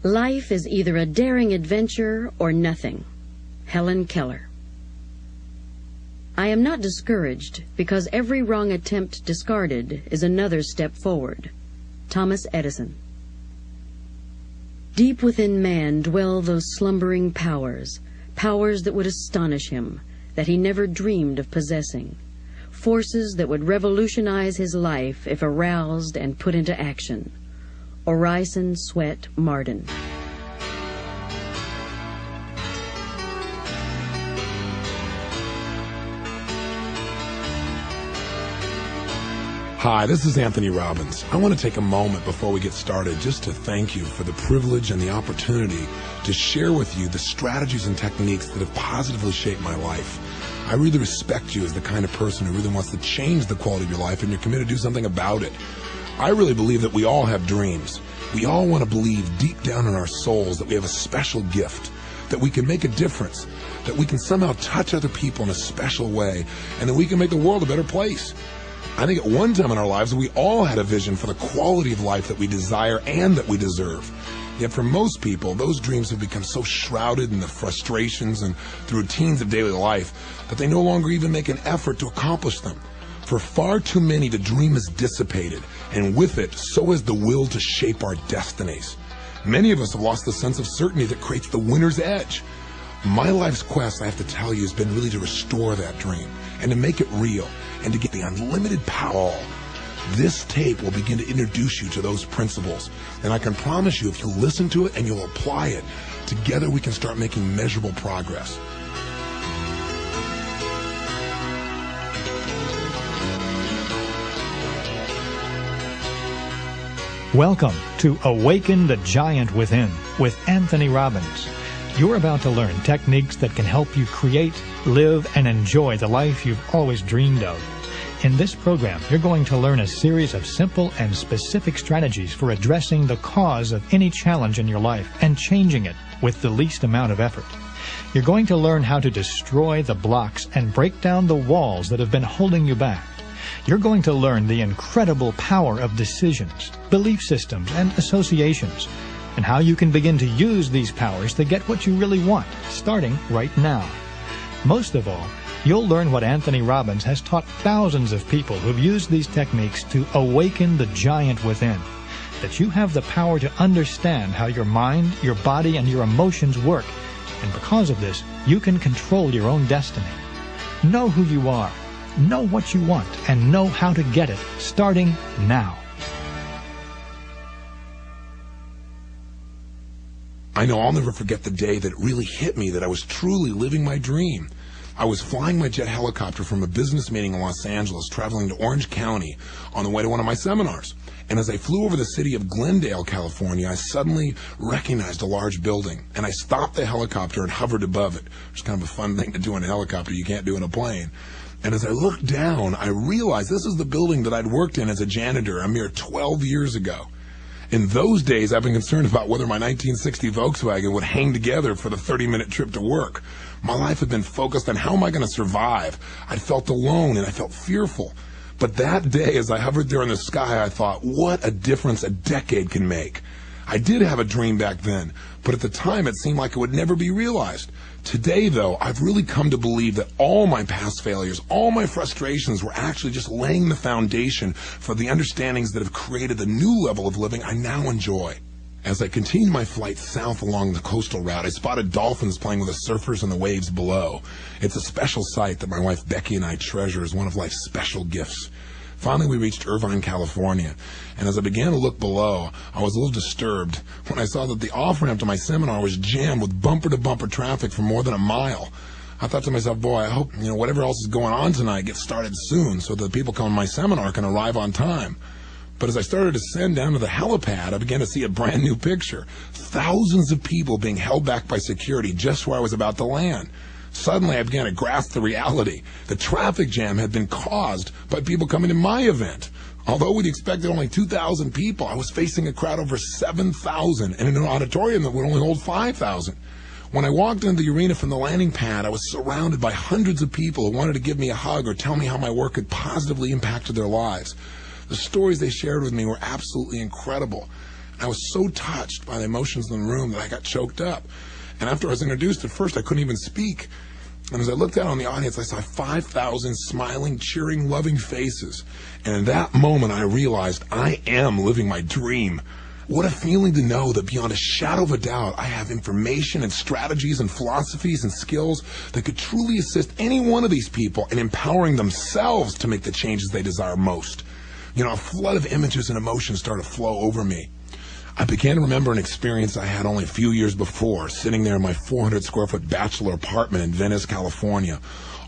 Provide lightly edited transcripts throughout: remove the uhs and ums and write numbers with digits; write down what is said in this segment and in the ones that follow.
Life is either a daring adventure or nothing. Helen Keller. I am not discouraged, because every wrong attempt discarded is another step forward. Thomas Edison. Deep within man dwell those slumbering powers, powers that would astonish him, that he never dreamed of possessing, forces that would revolutionize his life if aroused and put into action. Orison Swett Marden. Hi, this is Anthony Robbins. I want to take a moment before we get started just to thank you for the privilege and the opportunity to share with you the strategies and techniques that have positively shaped my life. I really respect you as the kind of person who really wants to change the quality of your life, and you're committed to do something about it. I really believe that we all have dreams. We all want to believe deep down in our souls that we have a special gift, that we can make a difference, that we can somehow touch other people in a special way, and that we can make the world a better place. I think at one time in our lives, we all had a vision for the quality of life that we desire and that we deserve. Yet for most people, those dreams have become so shrouded in the frustrations and the routines of daily life that they no longer even make an effort to accomplish them. For far too many, the dream is dissipated, and with it, so has the will to shape our destinies. Many of us have lost the sense of certainty that creates the winner's edge. My life's quest, I have to tell you, has been really to restore that dream and to make it real and to get the unlimited power. This tape will begin to introduce you to those principles, and I can promise you, if you'll listen to it and you'll apply it, together we can start making measurable progress. Welcome to Awaken the Giant Within with Anthony Robbins. You're about to learn techniques that can help you create, live, and enjoy the life you've always dreamed of. In this program, you're going to learn a series of simple and specific strategies for addressing the cause of any challenge in your life and changing it with the least amount of effort. You're going to learn how to destroy the blocks and break down the walls that have been holding you back. You're going to learn the incredible power of decisions, belief systems, and associations, and how you can begin to use these powers to get what you really want, starting right now. Most of all, you'll learn what Anthony Robbins has taught thousands of people who've used these techniques to awaken the giant within, that you have the power to understand how your mind, your body, and your emotions work, and because of this, you can control your own destiny. Know who you are, know what you want, and know how to get it, starting now. I know I'll never forget the day that it really hit me that I was truly living my dream. I was flying my jet helicopter from a business meeting in Los Angeles, traveling to Orange County on the way to one of my seminars. And as I flew over the city of Glendale, California, I suddenly recognized a large building. And I stopped the helicopter and hovered above it, which is kind of a fun thing to do in a helicopter you can't do in a plane. And as I looked down, I realized this is the building that I'd worked in as a janitor a mere 12 years ago. In those days, I've been concerned about whether my 1960 Volkswagen would hang together for the 30-minute trip to work. My life had been focused on how am I going to survive. I felt alone and I felt fearful. But that day, as I hovered there in the sky, I thought, what a difference a decade can make. I did have a dream back then, but at the time it seemed like it would never be realized. Today, though, I've really come to believe that all my past failures, all my frustrations were actually just laying the foundation for the understandings that have created the new level of living I now enjoy. As I continued my flight south along the coastal route, I spotted dolphins playing with the surfers in the waves below. It's a special sight that my wife Becky and I treasure as one of life's special gifts. Finally, we reached Irvine, California, and as I began to look below, I was a little disturbed when I saw that the off-ramp to my seminar was jammed with bumper-to-bumper traffic for more than a mile. I thought to myself, boy, I hope, whatever else is going on tonight gets started soon so that the people coming to my seminar can arrive on time. But as I started to descend down to the helipad, I began to see a brand new picture. Thousands of people being held back by security just where I was about to land. Suddenly, I began to grasp the reality. The traffic jam had been caused by people coming to my event. Although we'd expected only 2,000 people, I was facing a crowd over 7,000 and in an auditorium that would only hold 5,000. When I walked into the arena from the landing pad, I was surrounded by hundreds of people who wanted to give me a hug or tell me how my work had positively impacted their lives. The stories they shared with me were absolutely incredible. I was so touched by the emotions in the room that I got choked up. And after I was introduced, at first I couldn't even speak. And as I looked out on the audience, I saw 5,000 smiling, cheering, loving faces. And in that moment, I realized I am living my dream. What a feeling to know that beyond a shadow of a doubt, I have information and strategies and philosophies and skills that could truly assist any one of these people in empowering themselves to make the changes they desire most. You know, a flood of images and emotions started to flow over me. I began to remember an experience I had only a few years before, sitting there in my 400 square foot bachelor apartment in Venice, California,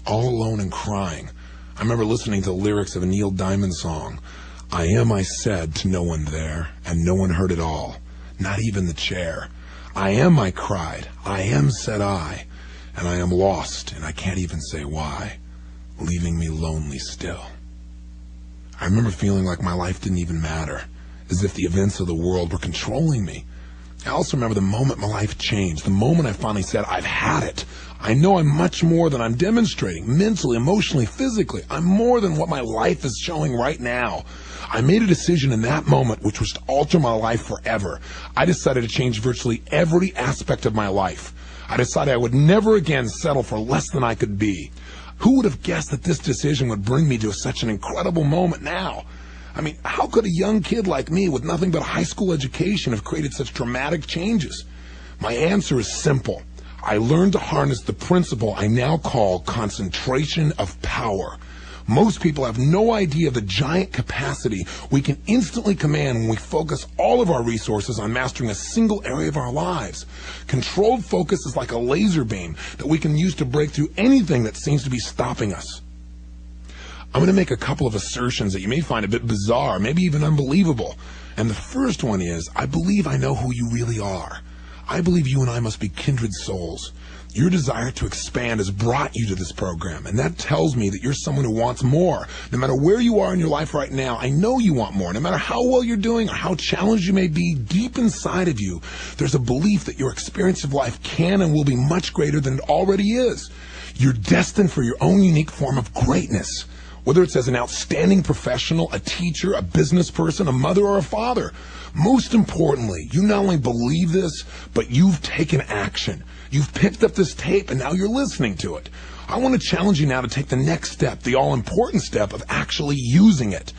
all alone and crying. I remember listening to the lyrics of a Neil Diamond song. I am, I said, to no one there, and no one heard it all, not even the chair. I am, I cried, I am, said I, and I am lost, and I can't even say why, leaving me lonely still. I remember feeling like my life didn't even matter, as if the events of the world were controlling me. I also remember the moment my life changed, the moment I finally said, I've had it. I know I'm much more than I'm demonstrating, mentally, emotionally, physically. I'm more than what my life is showing right now. I made a decision in that moment which was to alter my life forever. I decided to change virtually every aspect of my life. I decided I would never again settle for less than I could be. Who would have guessed that this decision would bring me to such an incredible moment now? I mean, how could a young kid like me with nothing but a high school education have created such dramatic changes? My answer is simple. I learned to harness the principle I now call concentration of power. Most people have no idea of the giant capacity we can instantly command when we focus all of our resources on mastering a single area of our lives. Controlled focus is like a laser beam that we can use to break through anything that seems to be stopping us. I'm going to make a couple of assertions that you may find a bit bizarre, maybe even unbelievable. And the first one is, I believe I know who you really are. I believe you and I must be kindred souls. Your desire to expand has brought you to this program, and that tells me that you're someone who wants more. No matter where you are in your life right now, I know you want more. No matter how well you're doing or how challenged you may be, deep inside of you, there's a belief that your experience of life can and will be much greater than it already is. You're destined for your own unique form of greatness. Whether it's as an outstanding professional, a teacher, a business person, a mother, or a father. Most importantly, you not only believe this, but you've taken action. You've picked up this tape and now you're listening to it. I want to challenge you now to take the next step, the all-important step of actually using it.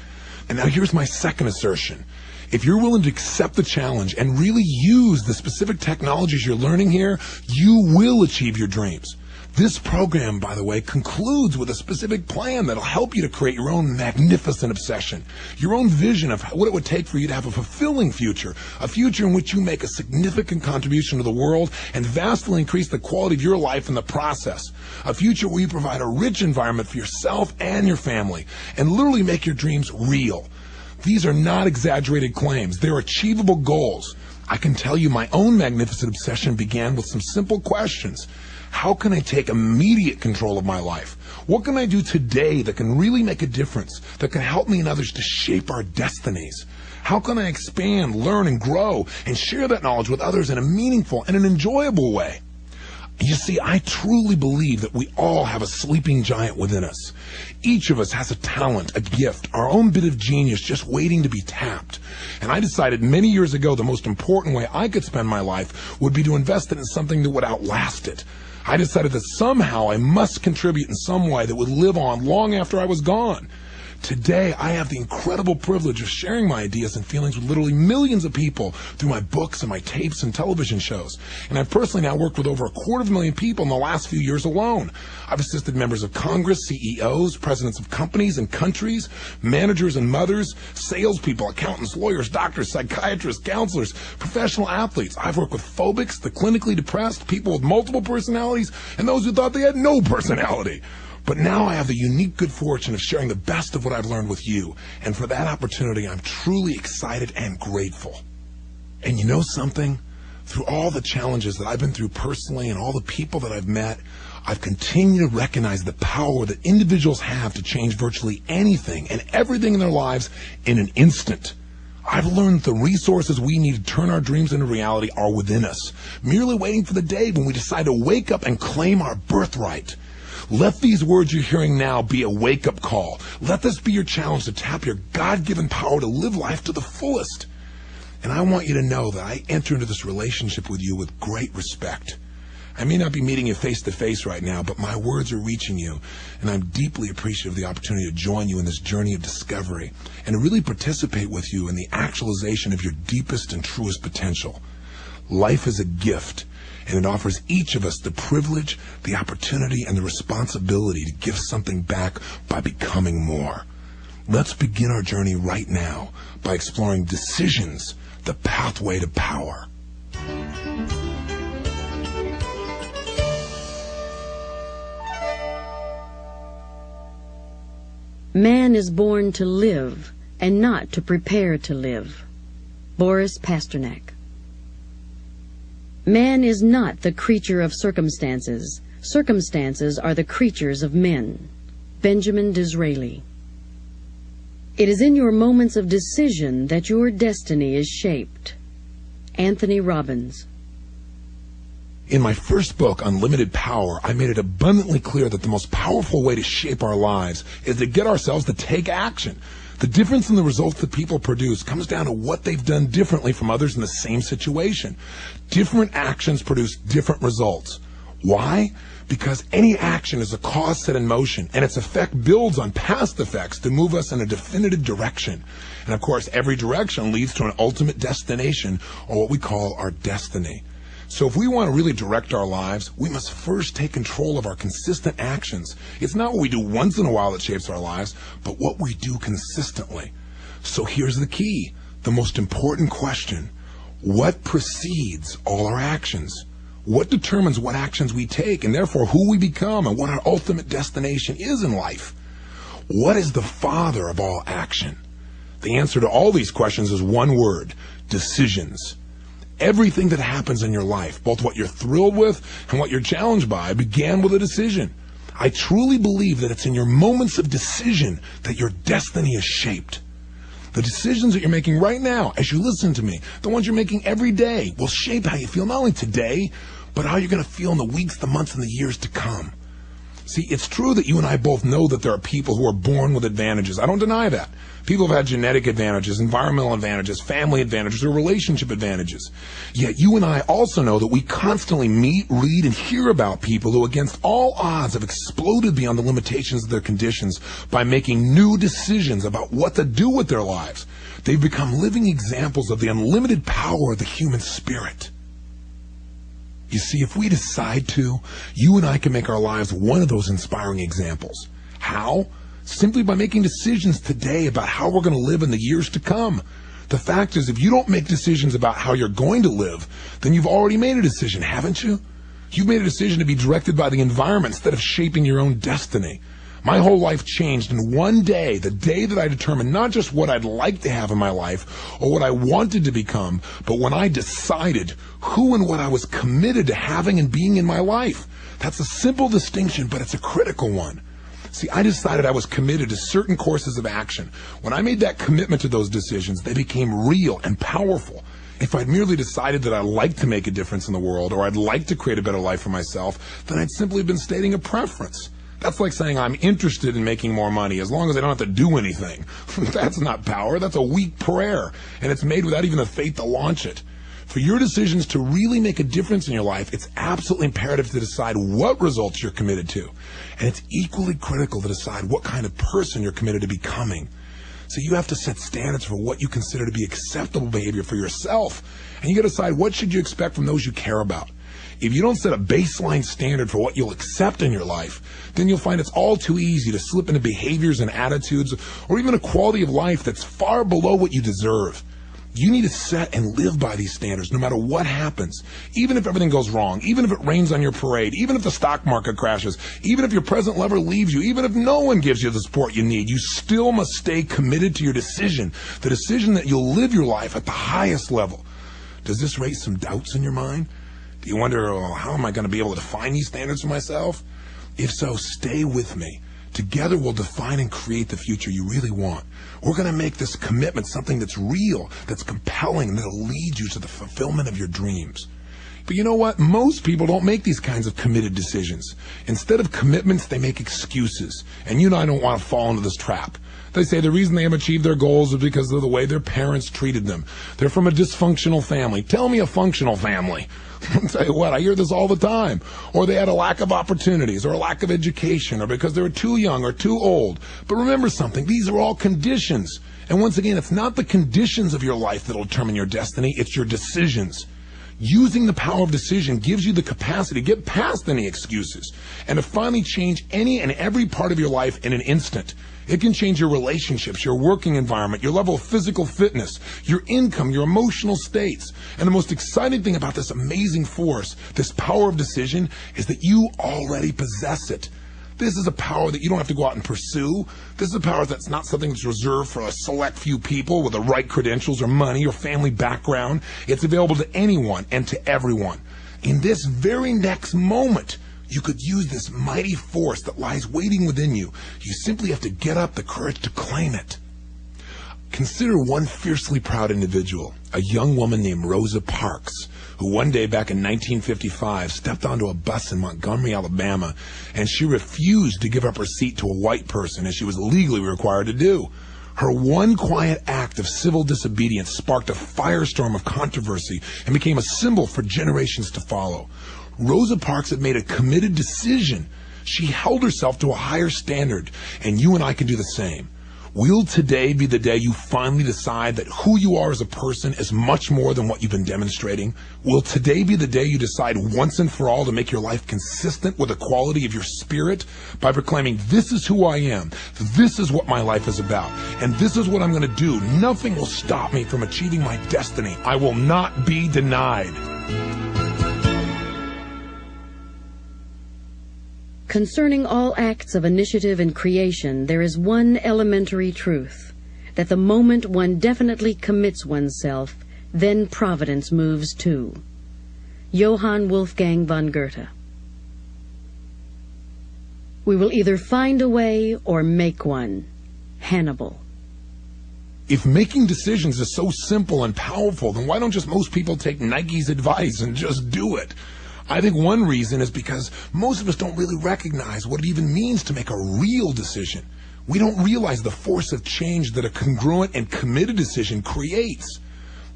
And now here's my second assertion. If you're willing to accept the challenge and really use the specific technologies you're learning here, you will achieve your dreams. This program, by the way, concludes with a specific plan that'll help you to create your own magnificent obsession, your own vision of what it would take for you to have a fulfilling future, a future in which you make a significant contribution to the world and vastly increase the quality of your life in the process, a future where you provide a rich environment for yourself and your family, and literally make your dreams real. These are not exaggerated claims. They're achievable goals. I can tell you my own magnificent obsession began with some simple questions. How can I take immediate control of my life? What can I do today that can really make a difference, that can help me and others to shape our destinies? How can I expand, learn, and grow, and share that knowledge with others in a meaningful and an enjoyable way? You see, I truly believe that we all have a sleeping giant within us. Each of us has a talent, a gift, our own bit of genius just waiting to be tapped. And I decided many years ago the most important way I could spend my life would be to invest it in something that would outlast it. I decided that somehow I must contribute in some way that would live on long after I was gone. Today, I have the incredible privilege of sharing my ideas and feelings with literally millions of people through my books and my tapes and television shows. And I've personally now worked with over 250,000 people in the last few years alone. I've assisted members of Congress, CEOs, presidents of companies and countries, managers and mothers, salespeople, accountants, lawyers, doctors, psychiatrists, counselors, professional athletes. I've worked with phobics, the clinically depressed, people with multiple personalities, and those who thought they had no personality. But now I have the unique good fortune of sharing the best of what I've learned with you. And for that opportunity, I'm truly excited and grateful. And you know something? Through all the challenges that I've been through personally and all the people that I've met, I've continued to recognize the power that individuals have to change virtually anything and everything in their lives in an instant. I've learned the resources we need to turn our dreams into reality are within us, merely waiting for the day when we decide to wake up and claim our birthright. Let these words you're hearing now be a wake-up call. Let this be your challenge to tap your God-given power to live life to the fullest. And I want you to know that I enter into this relationship with you with great respect. I may not be meeting you face to face right now, but my words are reaching you, and I'm deeply appreciative of the opportunity to join you in this journey of discovery and to really participate with you in the actualization of your deepest and truest potential. Life is a gift, and it offers each of us the privilege, the opportunity, and the responsibility to give something back by becoming more. Let's begin our journey right now by exploring decisions, the pathway to power. Man is born to live and not to prepare to live. Boris Pasternak. Man is not the creature of circumstances. Circumstances are the creatures of men. Benjamin Disraeli. It is in your moments of decision that your destiny is shaped. Anthony Robbins. In my first book, Unlimited Power, I made it abundantly clear that the most powerful way to shape our lives is to get ourselves to take action. The difference in the results that people produce comes down to what they've done differently from others in the same situation. Different actions produce different results. Why? Because any action is a cause set in motion, and its effect builds on past effects to move us in a definitive direction. And of course, every direction leads to an ultimate destination, or what we call our destiny. So if we want to really direct our lives, we must first take control of our consistent actions. It's not what we do once in a while that shapes our lives, but what we do consistently. So here's the key, the most important question. What precedes all our actions? What determines what actions we take, and therefore who we become and what our ultimate destination is in life? What is the father of all action? The answer to all these questions is one word: decisions. Everything that happens in your life, both what you're thrilled with and what you're challenged by, began with a decision. I truly believe that it's in your moments of decision that your destiny is shaped. The decisions that you're making right now, as you listen to me, the ones you're making every day, will shape how you feel not only today, but how you're going to feel in the weeks, the months, and the years to come. See, it's true that you and I both know that there are people who are born with advantages. I don't deny that. People have had genetic advantages, environmental advantages, family advantages, or relationship advantages. Yet you and I also know that we constantly meet, read, and hear about people who, against all odds, have exploded beyond the limitations of their conditions by making new decisions about what to do with their lives. They've become living examples of the unlimited power of the human spirit. You see, if we decide to, you and I can make our lives one of those inspiring examples. How? Simply by making decisions today about how we're going to live in the years to come. The fact is, if you don't make decisions about how you're going to live, then you've already made a decision, haven't you? You've made a decision to be directed by the environment instead of shaping your own destiny. My whole life changed in one day, the day that I determined not just what I'd like to have in my life or what I wanted to become, but when I decided who and what I was committed to having and being in my life. That's a simple distinction, but it's a critical one. See, I decided I was committed to certain courses of action. When I made that commitment to those decisions, they became real and powerful. If I'd merely decided that I'd like to make a difference in the world or I'd like to create a better life for myself, then I'd simply been stating a preference. That's like saying I'm interested in making more money as long as I don't have to do anything. That's not power. That's a weak prayer, and it's made without even the faith to launch it. For your decisions to really make a difference in your life, it's absolutely imperative to decide what results you're committed to. And it's equally critical to decide what kind of person you're committed to becoming. So you have to set standards for what you consider to be acceptable behavior for yourself. And you got to decide what should you expect from those you care about. If you don't set a baseline standard for what you'll accept in your life, then you'll find it's all too easy to slip into behaviors and attitudes or even a quality of life that's far below what you deserve. You need to set and live by these standards no matter what happens. Even if everything goes wrong, even if it rains on your parade, even if the stock market crashes, even if your present lover leaves you, even if no one gives you the support you need, you still must stay committed to your decision, the decision that you'll live your life at the highest level. Does this raise some doubts in your mind? Do you wonder, well, how am I going to be able to define these standards for myself? If so, stay with me. Together we'll define and create the future you really want. We're going to make this commitment something that's real, that's compelling, and that'll lead you to the fulfillment of your dreams. But you know what? Most people don't make these kinds of committed decisions. Instead of commitments, they make excuses. And you and I don't want to fall into this trap. They say the reason they haven't achieved their goals is because of the way their parents treated them. They're from a dysfunctional family. Tell me a functional family. I'll tell you what, I hear this all the time. Or they had a lack of opportunities, or a lack of education, or because they were too young or too old. But remember something, these are all conditions. And once again, it's not the conditions of your life that will determine your destiny, it's your decisions. Using the power of decision gives you the capacity to get past any excuses and to finally change any and every part of your life in an instant. It can change your relationships, your working environment, your level of physical fitness, your income, your emotional states. And the most exciting thing about this amazing force, this power of decision, is that you already possess it. This is a power that you don't have to go out and pursue. This is a power that's not something that's reserved for a select few people with the right credentials or money or family background. It's available to anyone and to everyone. In this very next moment, you could use this mighty force that lies waiting within you. You simply have to get up the courage to claim it. Consider one fiercely proud individual, a young woman named Rosa Parks, who one day back in 1955 stepped onto a bus in Montgomery, Alabama, and she refused to give up her seat to a white person as she was legally required to do. Her one quiet act of civil disobedience sparked a firestorm of controversy and became a symbol for generations to follow. Rosa Parks had made a committed decision. She held herself to a higher standard, and you and I can do the same. Will today be the day you finally decide that who you are as a person is much more than what you've been demonstrating? Will today be the day you decide once and for all to make your life consistent with the quality of your spirit by proclaiming, this is who I am, this is what my life is about, and this is what I'm going to do. Nothing will stop me from achieving my destiny. I will not be denied. Concerning all acts of initiative and creation, there is one elementary truth, that the moment one definitely commits oneself, then providence moves too. Johann Wolfgang von Goethe. We will either find a way or make one. Hannibal. If making decisions is so simple and powerful, then why don't just most people take Nike's advice and just do it? I think one reason is because most of us don't really recognize what it even means to make a real decision. We don't realize the force of change that a congruent and committed decision creates.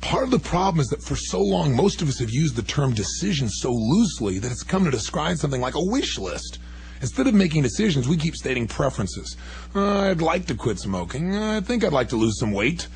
Part of the problem is that for so long, most of us have used the term decision so loosely that it's come to describe something like a wish list. Instead of making decisions, we keep stating preferences. I'd like to quit smoking. I think I'd like to lose some weight.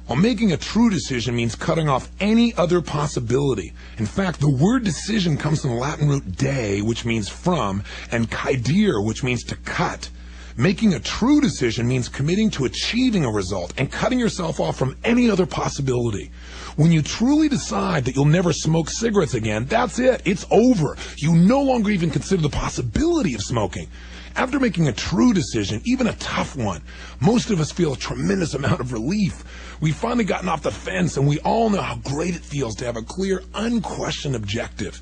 While making a true decision means cutting off any other possibility. In fact, the word decision comes from the Latin root de, which means from, and caedere, which means to cut. Making a true decision means committing to achieving a result and cutting yourself off from any other possibility. When you truly decide that you'll never smoke cigarettes again, that's it. It's over. You no longer even consider the possibility of smoking. After making a true decision, even a tough one, most of us feel a tremendous amount of relief. We've finally gotten off the fence, and we all know how great it feels to have a clear, unquestioned objective.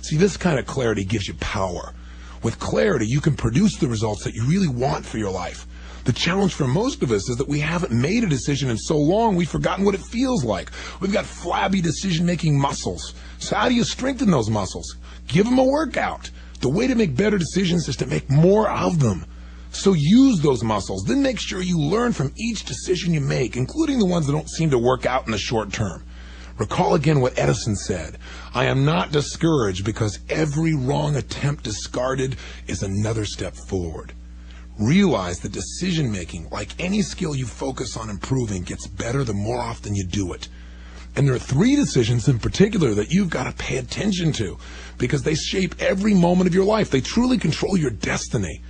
See, this kind of clarity gives you power. With clarity, you can produce the results that you really want for your life. The challenge for most of us is that we haven't made a decision in so long we've forgotten what it feels like. We've got flabby decision-making muscles. So how do you strengthen those muscles? Give them a workout. The way to make better decisions is to make more of them. So use those muscles, then make sure you learn from each decision you make, including the ones that don't seem to work out in the short term. Recall again what Edison said, I am not discouraged because every wrong attempt discarded is another step forward. Realize that decision making, like any skill you focus on improving, gets better the more often you do it. And there are 3 decisions in particular that you've got to pay attention to because they shape every moment of your life. They truly control your destiny.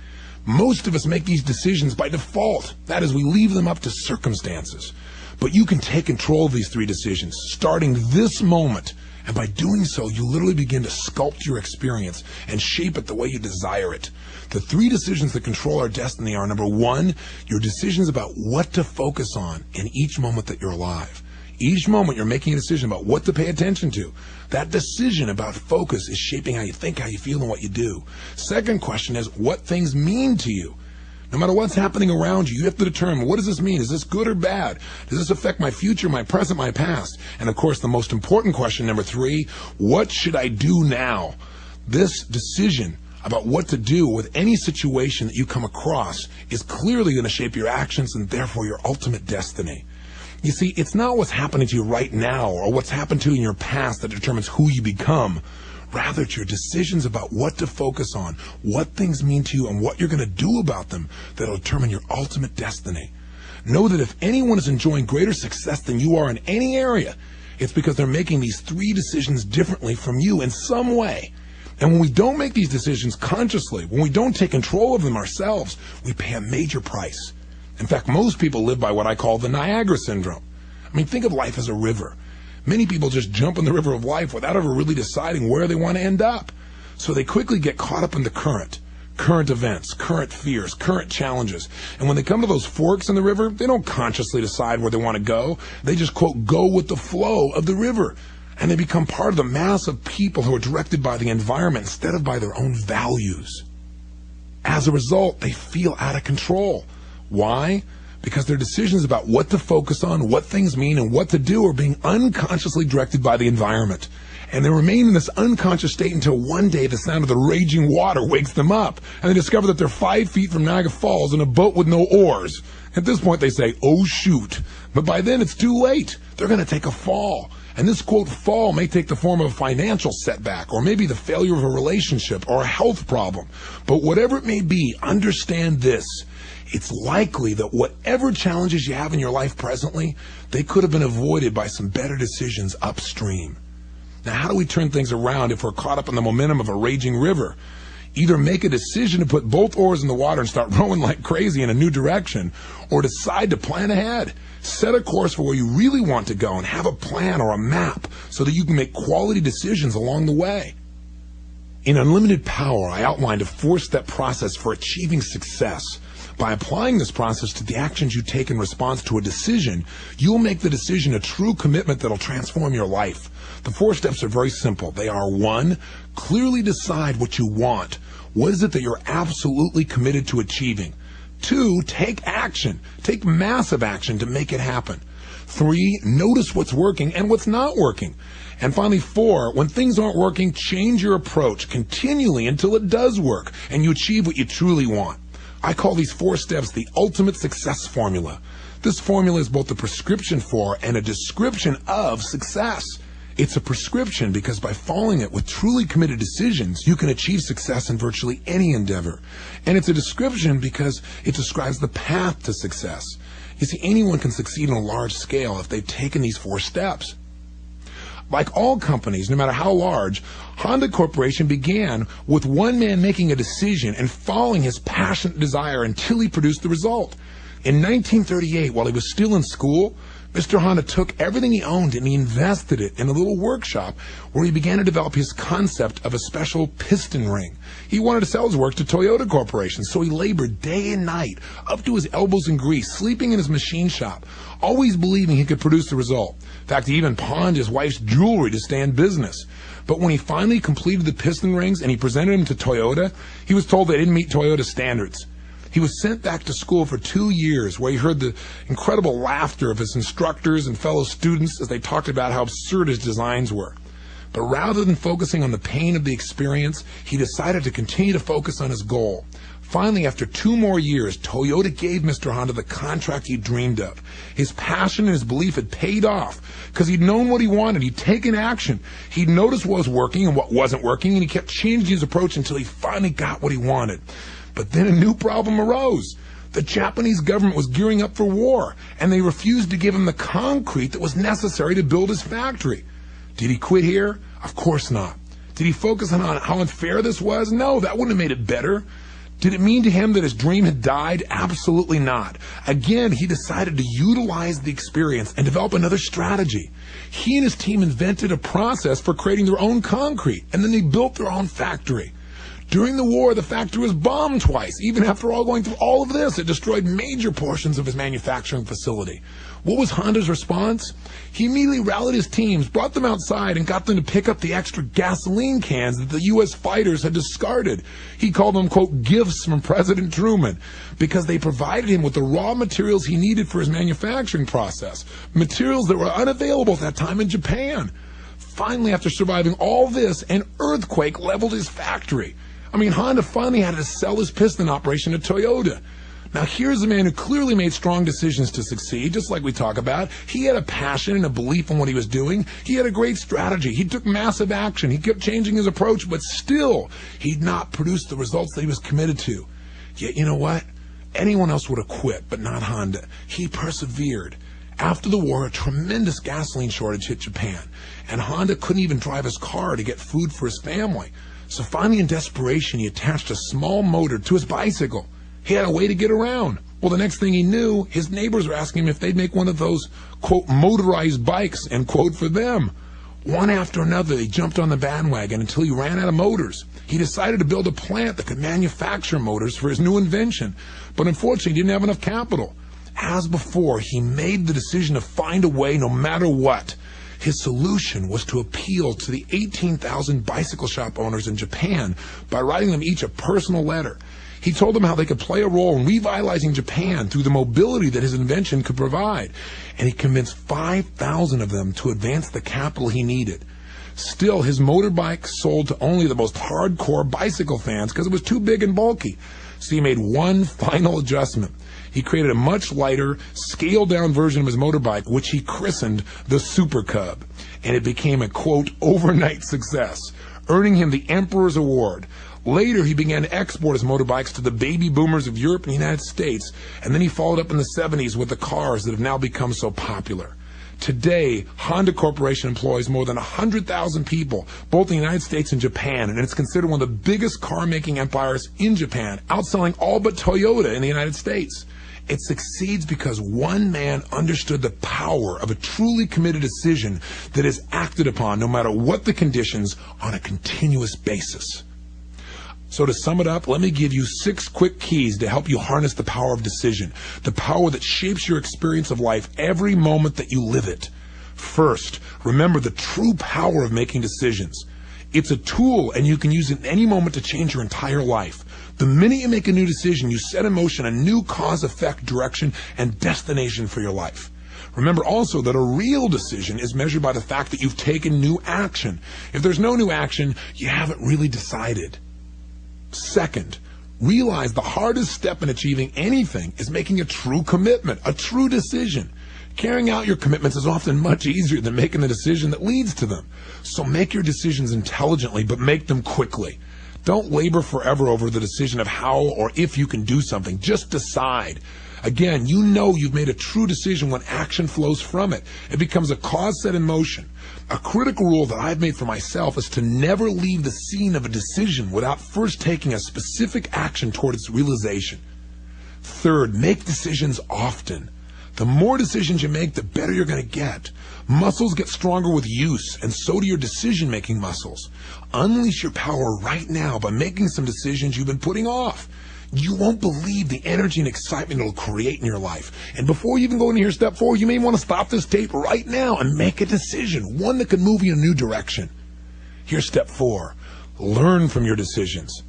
Most of us make these decisions by default. That is, we leave them up to circumstances. But you can take control of these 3 decisions starting this moment. And by doing so, you literally begin to sculpt your experience and shape it the way you desire it. The 3 decisions that control our destiny are, number 1, your decisions about what to focus on in each moment that you're alive. Each moment you're making a decision about what to pay attention to. That decision about focus is shaping how you think, how you feel, and what you do. Second question is, what things mean to you? No matter what's happening around you, you have to determine, what does this mean? Is this good or bad? Does this affect my future, my present, my past? And of course, the most important question, number 3, what should I do now? This decision about what to do with any situation that you come across is clearly going to shape your actions and therefore your ultimate destiny. You see, it's not what's happening to you right now or what's happened to you in your past that determines who you become. Rather, it's your decisions about what to focus on, what things mean to you, and what you're going to do about them that will determine your ultimate destiny. Know that if anyone is enjoying greater success than you are in any area, it's because they're making these 3 decisions differently from you in some way. And when we don't make these decisions consciously, when we don't take control of them ourselves, we pay a major price. In fact, most people live by what I call the Niagara syndrome. I mean, think of life as a river. Many people just jump in the river of life without ever really deciding where they want to end up. So they quickly get caught up in the current events, current fears, current challenges. And when they come to those forks in the river, they don't consciously decide where they want to go. They just, quote, go with the flow of the river. And they become part of the mass of people who are directed by the environment instead of by their own values. As a result, they feel out of control. Why? Because their decisions about what to focus on, what things mean, and what to do are being unconsciously directed by the environment. And they remain in this unconscious state until one day the sound of the raging water wakes them up, and they discover that they're 5 feet from Niagara Falls in a boat with no oars. At this point they say, oh shoot. But by then it's too late. They're going to take a fall. And this, quote, fall may take the form of a financial setback, or maybe the failure of a relationship, or a health problem. But whatever it may be, understand this. It's likely that whatever challenges you have in your life presently, they could have been avoided by some better decisions upstream. Now, how do we turn things around if we're caught up in the momentum of a raging river? Either make a decision to put both oars in the water and start rowing like crazy in a new direction, or decide to plan ahead. Set a course for where you really want to go and have a plan or a map so that you can make quality decisions along the way. In Unlimited Power, I outlined a 4-step process for achieving success. By applying this process to the actions you take in response to a decision, you'll make the decision a true commitment that'll transform your life. The 4 steps are very simple. They are: 1, clearly decide what you want. What is it that you're absolutely committed to achieving? 2, take action. Take massive action to make it happen. 3, notice what's working and what's not working. And finally, 4, when things aren't working, change your approach continually until it does work and you achieve what you truly want. I call these 4 steps the ultimate success formula. This formula is both a prescription for and a description of success. It's a prescription because by following it with truly committed decisions, you can achieve success in virtually any endeavor. And it's a description because it describes the path to success. You see, anyone can succeed on a large scale if they've taken these 4 steps. Like all companies, no matter how large, Honda Corporation began with one man making a decision and following his passionate desire until he produced the result. In 1938, while he was still in school, Mr. Honda took everything he owned and he invested it in a little workshop where he began to develop his concept of a special piston ring. He wanted to sell his work to Toyota Corporation, so he labored day and night, up to his elbows in grease, sleeping in his machine shop, always believing he could produce the result. In fact, he even pawned his wife's jewelry to stay in business. But when he finally completed the piston rings and he presented them to Toyota, he was told they didn't meet Toyota standards. He was sent back to school for 2 years, where he heard the incredible laughter of his instructors and fellow students as they talked about how absurd his designs were. But rather than focusing on the pain of the experience, he decided to continue to focus on his goal. Finally, after 2 more years, Toyota gave Mr. Honda the contract he dreamed of. His passion and his belief had paid off because he'd known what he wanted. He'd taken action. He'd noticed what was working and what wasn't working, and he kept changing his approach until he finally got what he wanted. But then a new problem arose. The Japanese government was gearing up for war, and they refused to give him the concrete that was necessary to build his factory. Did he quit here? Of course not. Did he focus on how unfair this was? No, that wouldn't have made it better. Did it mean to him that his dream had died? Absolutely not. Again, he decided to utilize the experience and develop another strategy. He and his team invented a process for creating their own concrete, and then they built their own factory. During the war, the factory was bombed twice. Even after going through all of this, it destroyed major portions of his manufacturing facility. What was Honda's response? He immediately rallied his teams, brought them outside, and got them to pick up the extra gasoline cans that the U.S. fighters had discarded. He called them, quote, gifts from President Truman, because they provided him with the raw materials he needed for his manufacturing process, materials that were unavailable at that time in Japan. Finally, after surviving all this, an earthquake leveled his factory. I mean, Honda finally had to sell his piston operation to Toyota. Now, here's a man who clearly made strong decisions to succeed, just like we talk about. He had a passion and a belief in what he was doing. He had a great strategy. He took massive action. He kept changing his approach, but still, he'd not produced the results that he was committed to. Yet, you know what? Anyone else would have quit, but not Honda. He persevered. After the war, a tremendous gasoline shortage hit Japan, and Honda couldn't even drive his car to get food for his family. So finally, in desperation, he attached a small motor to his bicycle. He had a way to get around. Well, the next thing he knew, his neighbors were asking him if they'd make one of those, quote, motorized bikes, end quote, for them. One after another, they jumped on the bandwagon until he ran out of motors. He decided to build a plant that could manufacture motors for his new invention, but unfortunately, he didn't have enough capital. As before, he made the decision to find a way no matter what. His solution was to appeal to the 18,000 bicycle shop owners in Japan by writing them each a personal letter. He told them how they could play a role in revitalizing Japan through the mobility that his invention could provide, and he convinced 5,000 of them to advance the capital he needed. Still, his motorbike sold to only the most hardcore bicycle fans because it was too big and bulky. So he made one final adjustment. He created a much lighter, scaled-down version of his motorbike, which he christened the Super Cub, and it became a, quote, overnight success, earning him the Emperor's Award. Later, he began to export his motorbikes to the baby boomers of Europe and the United States, and then he followed up in the 70s with the cars that have now become so popular. Today, Honda Corporation employs more than 100,000 people, both in the United States and Japan, and it's considered one of the biggest car-making empires in Japan, outselling all but Toyota in the United States. It succeeds because one man understood the power of a truly committed decision that is acted upon no matter what the conditions on a continuous basis. So to sum it up, let me give you 6 quick keys to help you harness the power of decision, the power that shapes your experience of life every moment that you live it. First, remember the true power of making decisions. It's a tool, and you can use it in any moment to change your entire life. The minute you make a new decision, you set in motion a new cause-effect direction and destination for your life. Remember also that a real decision is measured by the fact that you've taken new action. If there's no new action, you haven't really decided. Second, realize the hardest step in achieving anything is making a true commitment, a true decision. Carrying out your commitments is often much easier than making the decision that leads to them. So make your decisions intelligently, but make them quickly. Don't labor forever over the decision of how or if you can do something. Just decide. Again, you know you've made a true decision when action flows from it. It becomes a cause set in motion. A critical rule that I've made for myself is to never leave the scene of a decision without first taking a specific action toward its realization. Third, make decisions often. The more decisions you make, the better you're going to get. Muscles get stronger with use, and so do your decision-making muscles. Unleash your power right now by making some decisions you've been putting off. You won't believe the energy and excitement it'll create in your life. And before you even go into your step 4, you may want to stop this tape right now and make a decision, one that could move you in a new direction. Here's step 4. Learn from your decisions.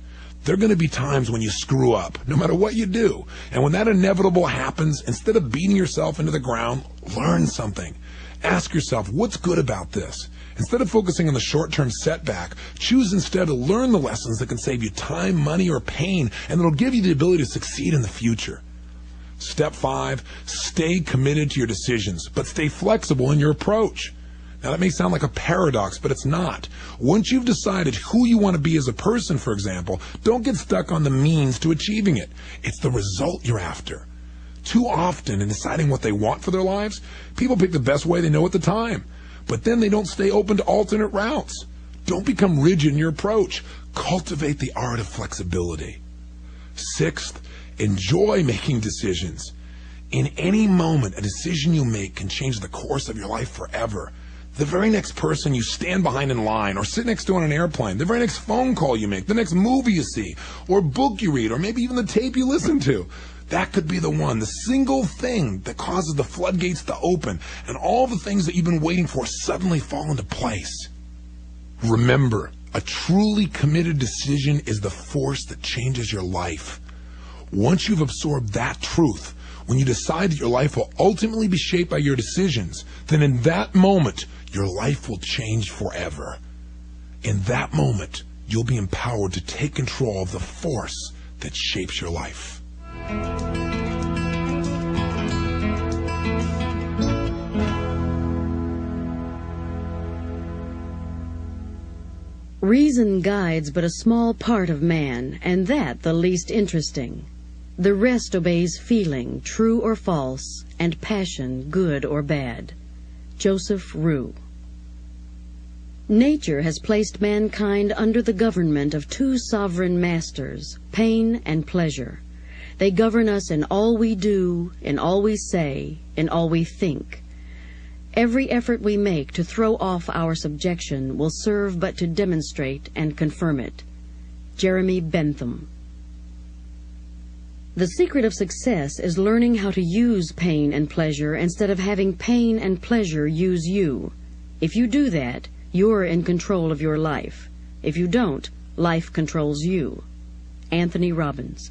There are going to be times when you screw up, no matter what you do. And when that inevitable happens, instead of beating yourself into the ground, learn something. Ask yourself, what's good about this? Instead of focusing on the short-term setback, choose instead to learn the lessons that can save you time, money, or pain, and that'll give you the ability to succeed in the future. Step 5, stay committed to your decisions, but stay flexible in your approach. Now, that may sound like a paradox, but it's not. Once you've decided who you want to be as a person, for example, don't get stuck on the means to achieving it. It's the result you're after. Too often, in deciding what they want for their lives, people pick the best way they know at the time. But then they don't stay open to alternate routes. Don't become rigid in your approach. Cultivate the art of flexibility. 6th, enjoy making decisions. In any moment, a decision you make can change the course of your life forever. The very next person you stand behind in line or sit next to on an airplane, the very next phone call you make, the next movie you see, or book you read, or maybe even the tape you listen to. That could be the one, the single thing that causes the floodgates to open and all the things that you've been waiting for suddenly fall into place. Remember, a truly committed decision is the force that changes your life. Once you've absorbed that truth, when you decide that your life will ultimately be shaped by your decisions, then in that moment, your life will change forever. In that moment, you'll be empowered to take control of the force that shapes your life. Reason guides but a small part of man, and that the least interesting. The rest obeys feeling, true or false, and passion, good or bad. Joseph Roux. Nature has placed mankind under the government of two sovereign masters, pain and pleasure. They govern us in all we do, in all we say, in all we think. Every effort we make to throw off our subjection will serve but to demonstrate and confirm it. Jeremy Bentham. The secret of success is learning how to use pain and pleasure instead of having pain and pleasure use you. If you do that, you're in control of your life. If you don't, life controls you. Anthony Robbins.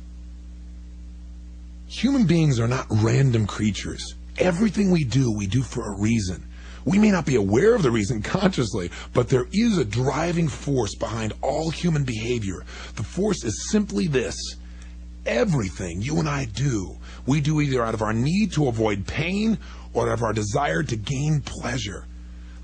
Human beings are not random creatures. Everything we do for a reason. We may not be aware of the reason consciously, but there is a driving force behind all human behavior. The force is simply this. Everything you and I do, we do either out of our need to avoid pain or out of our desire to gain pleasure.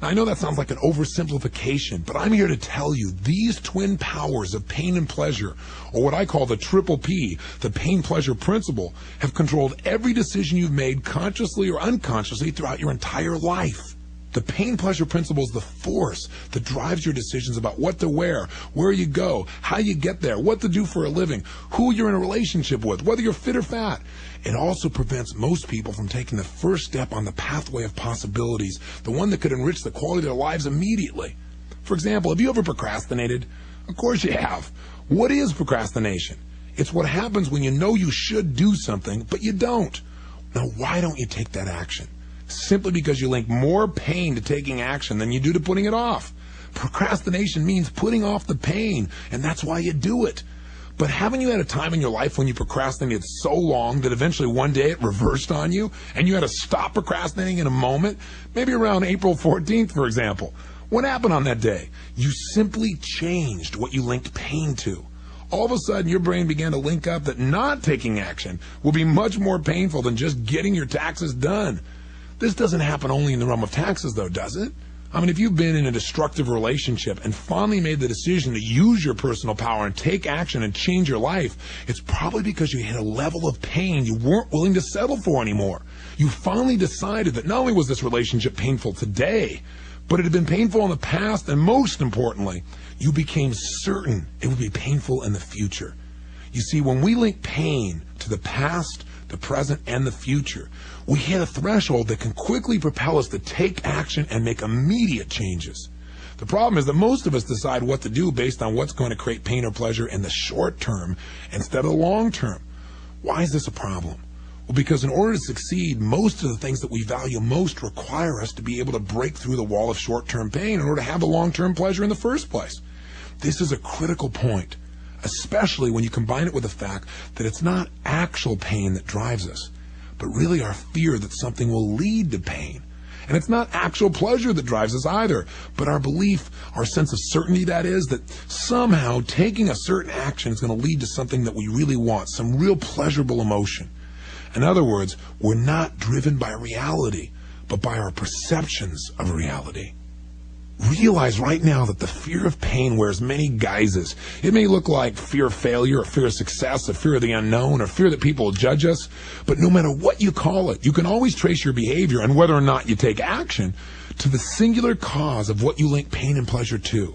Now, I know that sounds like an oversimplification, but I'm here to tell you these twin powers of pain and pleasure, or what I call the triple P, the pain-pleasure principle, have controlled every decision you've made consciously or unconsciously throughout your entire life. The pain-pleasure principle is the force that drives your decisions about what to wear, where you go, how you get there, what to do for a living, who you're in a relationship with, whether you're fit or fat. It also prevents most people from taking the first step on the pathway of possibilities, the one that could enrich the quality of their lives immediately. For example, have you ever procrastinated? Of course you have. What is procrastination? It's what happens when you know you should do something, but you don't. Now, why don't you take that action? Simply because you link more pain to taking action than you do to putting it off. Procrastination means putting off the pain, and that's why you do it. But haven't you had a time in your life when you procrastinated so long that eventually one day it reversed on you, and you had to stop procrastinating in a moment? Maybe around April 14th, for example. What happened on that day? You simply changed what you linked pain to. All of a sudden, your brain began to link up that not taking action will be much more painful than just getting your taxes done. This doesn't happen only in the realm of taxes, though, does it? I mean, if you've been in a destructive relationship and finally made the decision to use your personal power and take action and change your life, it's probably because you hit a level of pain you weren't willing to settle for anymore. You finally decided that not only was this relationship painful today, but it had been painful in the past, and most importantly, you became certain it would be painful in the future. You see, when we link pain to the past, the present, and the future, we hit a threshold that can quickly propel us to take action and make immediate changes. The problem is that most of us decide what to do based on what's going to create pain or pleasure in the short term instead of the long term. Why is this a problem? Well, because in order to succeed, most of the things that we value most require us to be able to break through the wall of short-term pain in order to have the long-term pleasure in the first place. This is a critical point, especially when you combine it with the fact that it's not actual pain that drives us, but really our fear that something will lead to pain. And it's not actual pleasure that drives us either, but our belief, our sense of certainty, that is, that somehow taking a certain action is going to lead to something that we really want, some real pleasurable emotion. In other words, we're not driven by reality, but by our perceptions of reality. Realize right now that the fear of pain wears many guises. It may look like fear of failure, or fear of success, or fear of the unknown, or fear that people will judge us. But no matter what you call it, you can always trace your behavior and whether or not you take action to the singular cause of what you link pain and pleasure to.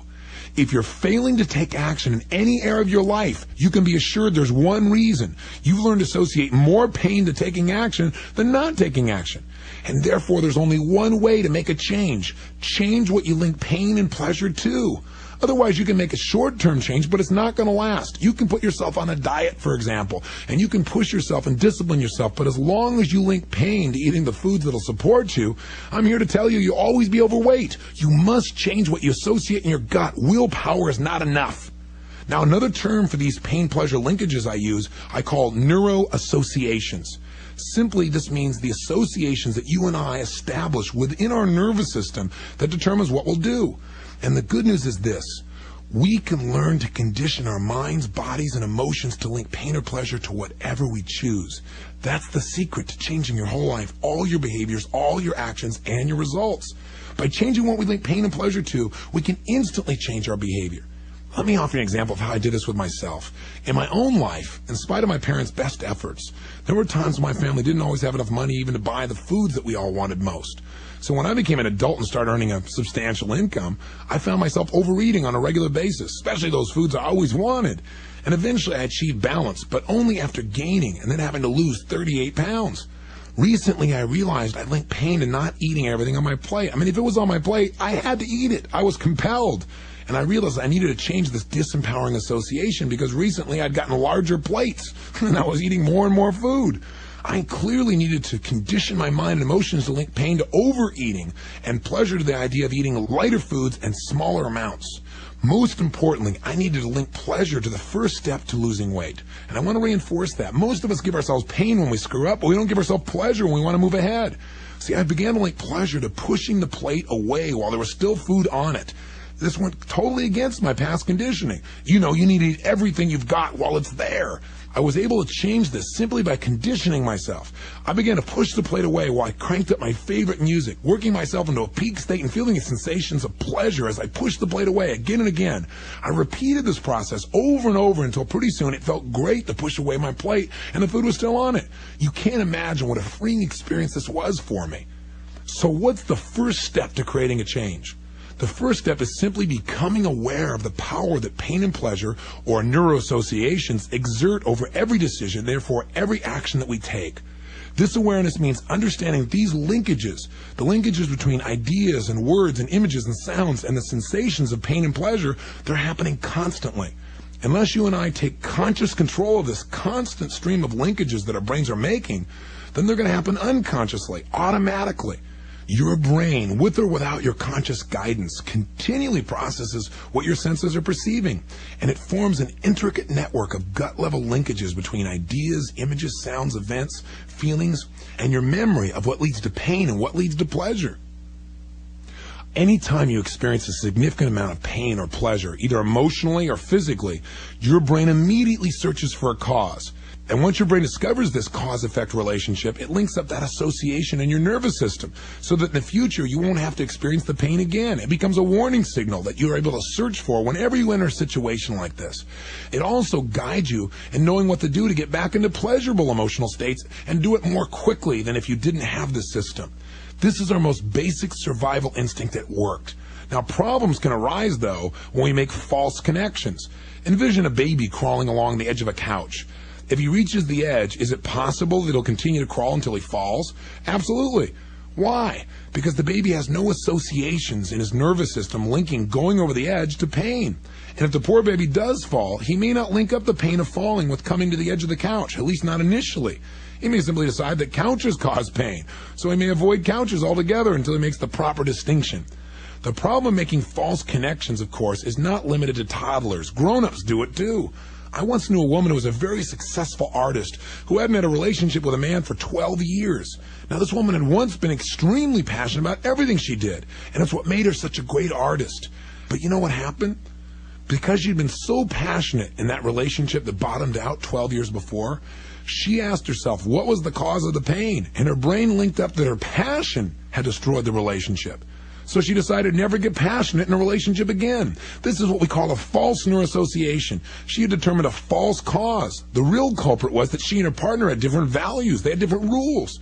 If you're failing to take action in any area of your life, you can be assured there's one reason. You've learned to associate more pain to taking action than not taking action. And therefore, there's only one way to make a change. Change what you link pain and pleasure to. Otherwise, you can make a short-term change, but it's not going to last. You can put yourself on a diet, for example, and you can push yourself and discipline yourself, but as long as you link pain to eating the foods that'll support you, I'm here to tell you, you'll always be overweight. You must change what you associate in your gut. Willpower is not enough. Now, another term for these pain-pleasure linkages I use, I call neuroassociations. Simply, this means the associations that you and I establish within our nervous system that determines what we'll do. And the good news is this: we can learn to condition our minds, bodies, and emotions to link pain or pleasure to whatever we choose. That's the secret to changing your whole life, all your behaviors, all your actions, and your results. By changing what we link pain and pleasure to, we can instantly change our behavior. Let me offer you an example of how I did this with myself. In my own life, in spite of my parents' best efforts, there were times when my family didn't always have enough money even to buy the foods that we all wanted most. So when I became an adult and started earning a substantial income, I found myself overeating on a regular basis, especially those foods I always wanted. And eventually I achieved balance, but only after gaining and then having to lose 38 pounds. Recently, I realized I linked pain to not eating everything on my plate. I mean, if it was on my plate, I had to eat it. I was compelled. And I realized I needed to change this disempowering association because recently I'd gotten larger plates and I was eating more and more food. I clearly needed to condition my mind and emotions to link pain to overeating and pleasure to the idea of eating lighter foods and smaller amounts. Most importantly, I needed to link pleasure to the first step to losing weight. And I want to reinforce that. Most of us give ourselves pain when we screw up, but we don't give ourselves pleasure when we want to move ahead. See, I began to link pleasure to pushing the plate away while there was still food on it. This went totally against my past conditioning. You know, you need to eat everything you've got while it's there. I was able to change this simply by conditioning myself. I began to push the plate away while I cranked up my favorite music, working myself into a peak state and feeling the sensations of pleasure as I pushed the plate away again and again. I repeated this process over and over until pretty soon it felt great to push away my plate and the food was still on it. You can't imagine what a freeing experience this was for me. So what's the first step to creating a change? The first step is simply becoming aware of the power that pain and pleasure, or neuroassociations, exert over every decision, therefore every action that we take. This awareness means understanding these linkages, the linkages between ideas and words and images and sounds and the sensations of pain and pleasure. They're happening constantly. Unless you and I take conscious control of this constant stream of linkages that our brains are making, then they're going to happen unconsciously, automatically. Your brain, with or without your conscious guidance, continually processes what your senses are perceiving, and it forms an intricate network of gut-level linkages between ideas, images, sounds, events, feelings, and your memory of what leads to pain and what leads to pleasure. Anytime you experience a significant amount of pain or pleasure, either emotionally or physically, your brain immediately searches for a cause. And once your brain discovers this cause-effect relationship, it links up that association in your nervous system so that in the future you won't have to experience the pain again. It becomes a warning signal that you're able to search for whenever you enter a situation like this. It also guides you in knowing what to do to get back into pleasurable emotional states and do it more quickly than if you didn't have this system. This is our most basic survival instinct at work. Now, problems can arise, though, when we make false connections. Envision a baby crawling along the edge of a couch. If he reaches the edge, is it possible that he'll continue to crawl until he falls? Absolutely. Why? Because the baby has no associations in his nervous system linking going over the edge to pain. And if the poor baby does fall, he may not link up the pain of falling with coming to the edge of the couch, at least not initially. He may simply decide that couches cause pain, so he may avoid couches altogether until he makes the proper distinction. The problem of making false connections, of course, is not limited to toddlers. Grown-ups do it too. I once knew a woman who was a very successful artist who hadn't had a relationship with a man for 12 years. Now, this woman had once been extremely passionate about everything she did, and it's what made her such a great artist. But you know what happened? Because she'd been so passionate in that relationship that bottomed out 12 years before, she asked herself what was the cause of the pain, and her brain linked up that her passion had destroyed the relationship. So she decided never to get passionate in a relationship again. This is what we call a false neuroassociation. She had determined a false cause. The real culprit was that she and her partner had different values. They had different rules.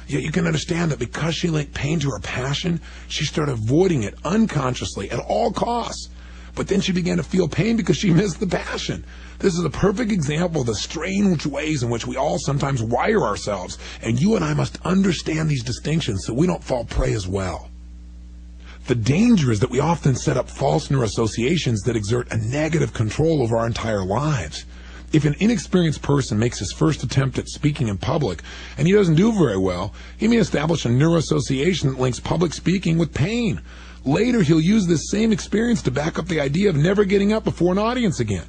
Yet you can understand that because she linked pain to her passion, she started avoiding it unconsciously at all costs. but then she began to feel pain because she missed the passion. This is a perfect example of the strange ways in which we all sometimes wire ourselves, and you and I must understand these distinctions so we don't fall prey as well. The danger is that we often set up false neuroassociations that exert a negative control over our entire lives. If an inexperienced person makes his first attempt at speaking in public and he doesn't do very well, he may establish a neuroassociation that links public speaking with pain. Later, he'll use this same experience to back up the idea of never getting up before an audience again.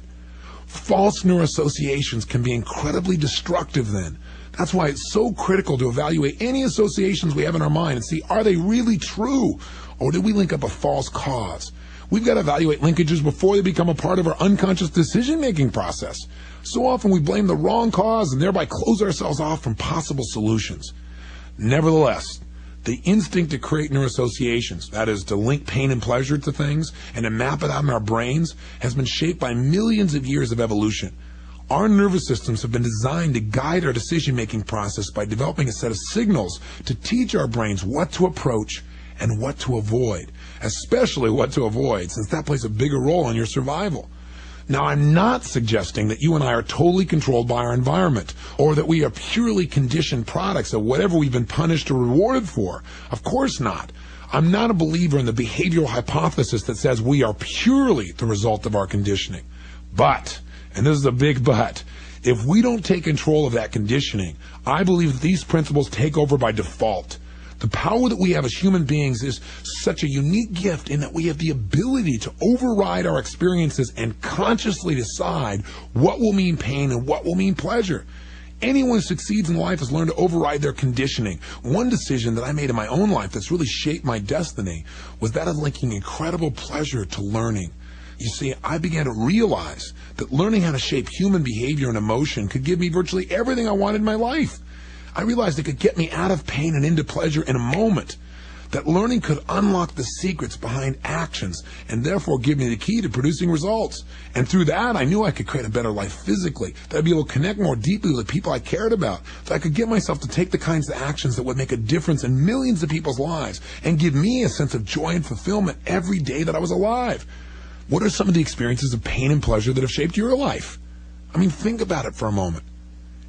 False neuroassociations can be incredibly destructive then. That's why it's so critical to evaluate any associations we have in our mind and see, are they really true? Or did we link up a false cause? We've got to evaluate linkages before they become a part of our unconscious decision-making process. So often we blame the wrong cause and thereby close ourselves off from possible solutions. Nevertheless, the instinct to create neuroassociations, that is, to link pain and pleasure to things and to map it out in our brains, has been shaped by millions of years of evolution. Our nervous systems have been designed to guide our decision-making process by developing a set of signals to teach our brains what to approach and what to avoid, especially what to avoid, since that plays a bigger role in your survival. Now, I'm not suggesting that you and I are totally controlled by our environment, or that we are purely conditioned products of whatever we've been punished or rewarded for. Of course not. I'm not a believer in the behavioral hypothesis that says we are purely the result of our conditioning. But, and this is a big but, if we don't take control of that conditioning, I believe that these principles take over by default. The power that we have as human beings is such a unique gift in that we have the ability to override our experiences and consciously decide what will mean pain and what will mean pleasure. Anyone who succeeds in life has learned to override their conditioning. One decision that I made in my own life that's really shaped my destiny was that of linking incredible pleasure to learning. You see, I began to realize that learning how to shape human behavior and emotion could give me virtually everything I wanted in my life. I realized it could get me out of pain and into pleasure in a moment. That learning could unlock the secrets behind actions and therefore give me the key to producing results. And through that, I knew I could create a better life physically, that I'd be able to connect more deeply with the people I cared about, that I could get myself to take the kinds of actions that would make a difference in millions of people's lives and give me a sense of joy and fulfillment every day that I was alive. What are some of the experiences of pain and pleasure that have shaped your life? I mean, think about it for a moment.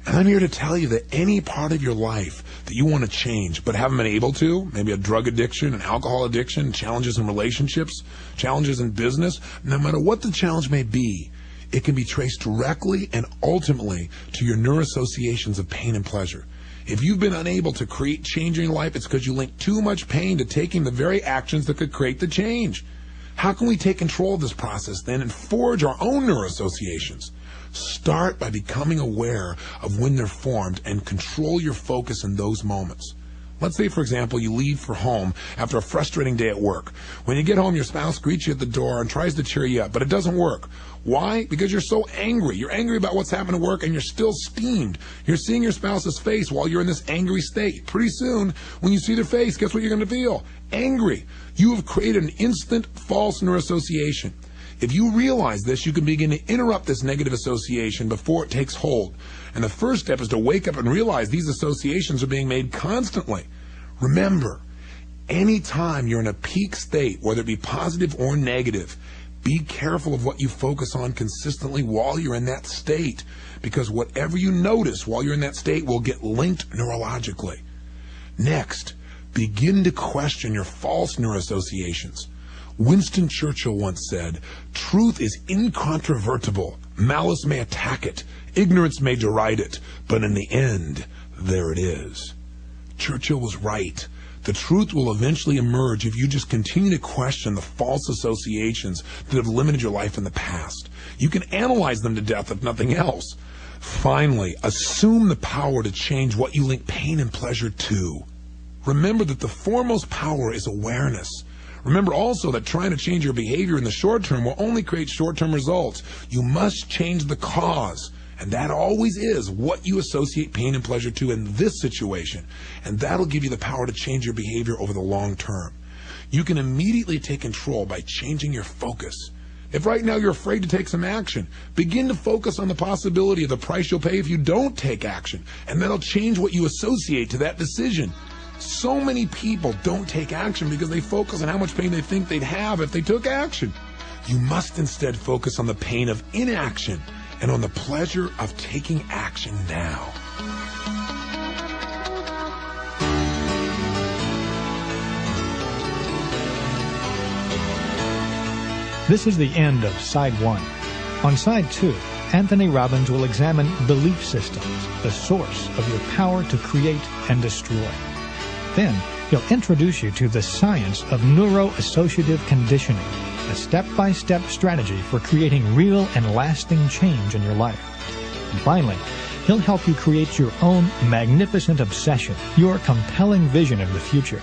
And I'm here to tell you that any part of your life that you want to change but haven't been able to, maybe a drug addiction, an alcohol addiction, challenges in relationships, challenges in business, no matter what the challenge may be, it can be traced directly and ultimately to your neuroassociations of pain and pleasure. If you've been unable to create change in your life, it's because you link too much pain to taking the very actions that could create the change. How can we take control of this process then and forge our own neuroassociations? Start by becoming aware of when they're formed and control your focus in those moments. Let's say, for example, you leave for home after a frustrating day at work. When you get home, your spouse greets you at the door and tries to cheer you up, but it doesn't work. Why? Because you're so angry. You're angry about what's happened at work and you're still steamed. You're seeing your spouse's face while you're in this angry state. Pretty soon, when you see their face, guess what you're going to feel? Angry. You have created an instant false neuroassociation. If you realize this, you can begin to interrupt this negative association before it takes hold. And the first step is to wake up and realize these associations are being made constantly. Remember, anytime you're in a peak state, whether it be positive or negative, be careful of what you focus on consistently while you're in that state, because whatever you notice while you're in that state will get linked neurologically. Next, begin to question your false neuroassociations. Winston Churchill once said, "Truth is incontrovertible. Malice may attack it. Ignorance may deride it. But in the end, there it is." Churchill was right. The truth will eventually emerge if you just continue to question the false associations that have limited your life in the past. You can analyze them to death if nothing else. Finally, assume the power to change what you link pain and pleasure to. Remember that the foremost power is awareness. Remember also that trying to change your behavior in the short term will only create short-term results. You must change the cause, and that always is what you associate pain and pleasure to in this situation, and that'll give you the power to change your behavior over the long term. You can immediately take control by changing your focus. If right now you're afraid to take some action, begin to focus on the possibility of the price you'll pay if you don't take action, and that'll change what you associate to that decision. So many people don't take action because they focus on how much pain they think they'd have if they took action. You must instead focus on the pain of inaction and on the pleasure of taking action now. This is the end of Side 1. On Side 2, Anthony Robbins will examine belief systems, the source of your power to create and destroy. Then, he'll introduce you to the science of neuro-associative conditioning, a step-by-step strategy for creating real and lasting change in your life. And finally, he'll help you create your own magnificent obsession, your compelling vision of the future.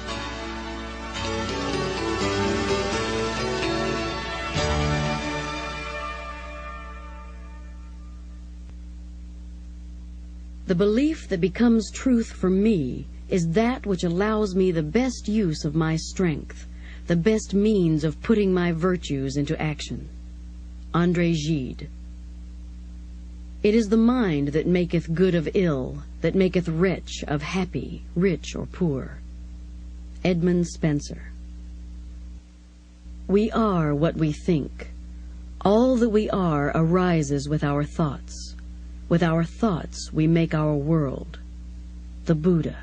The belief that becomes truth for me is that which allows me the best use of my strength, the best means of putting my virtues into action. André Gide. It is the mind that maketh good of ill, that maketh wretch of happy, rich or poor. Edmund Spencer. We are what we think. All that we are arises with our thoughts. With our thoughts, we make our world. The Buddha.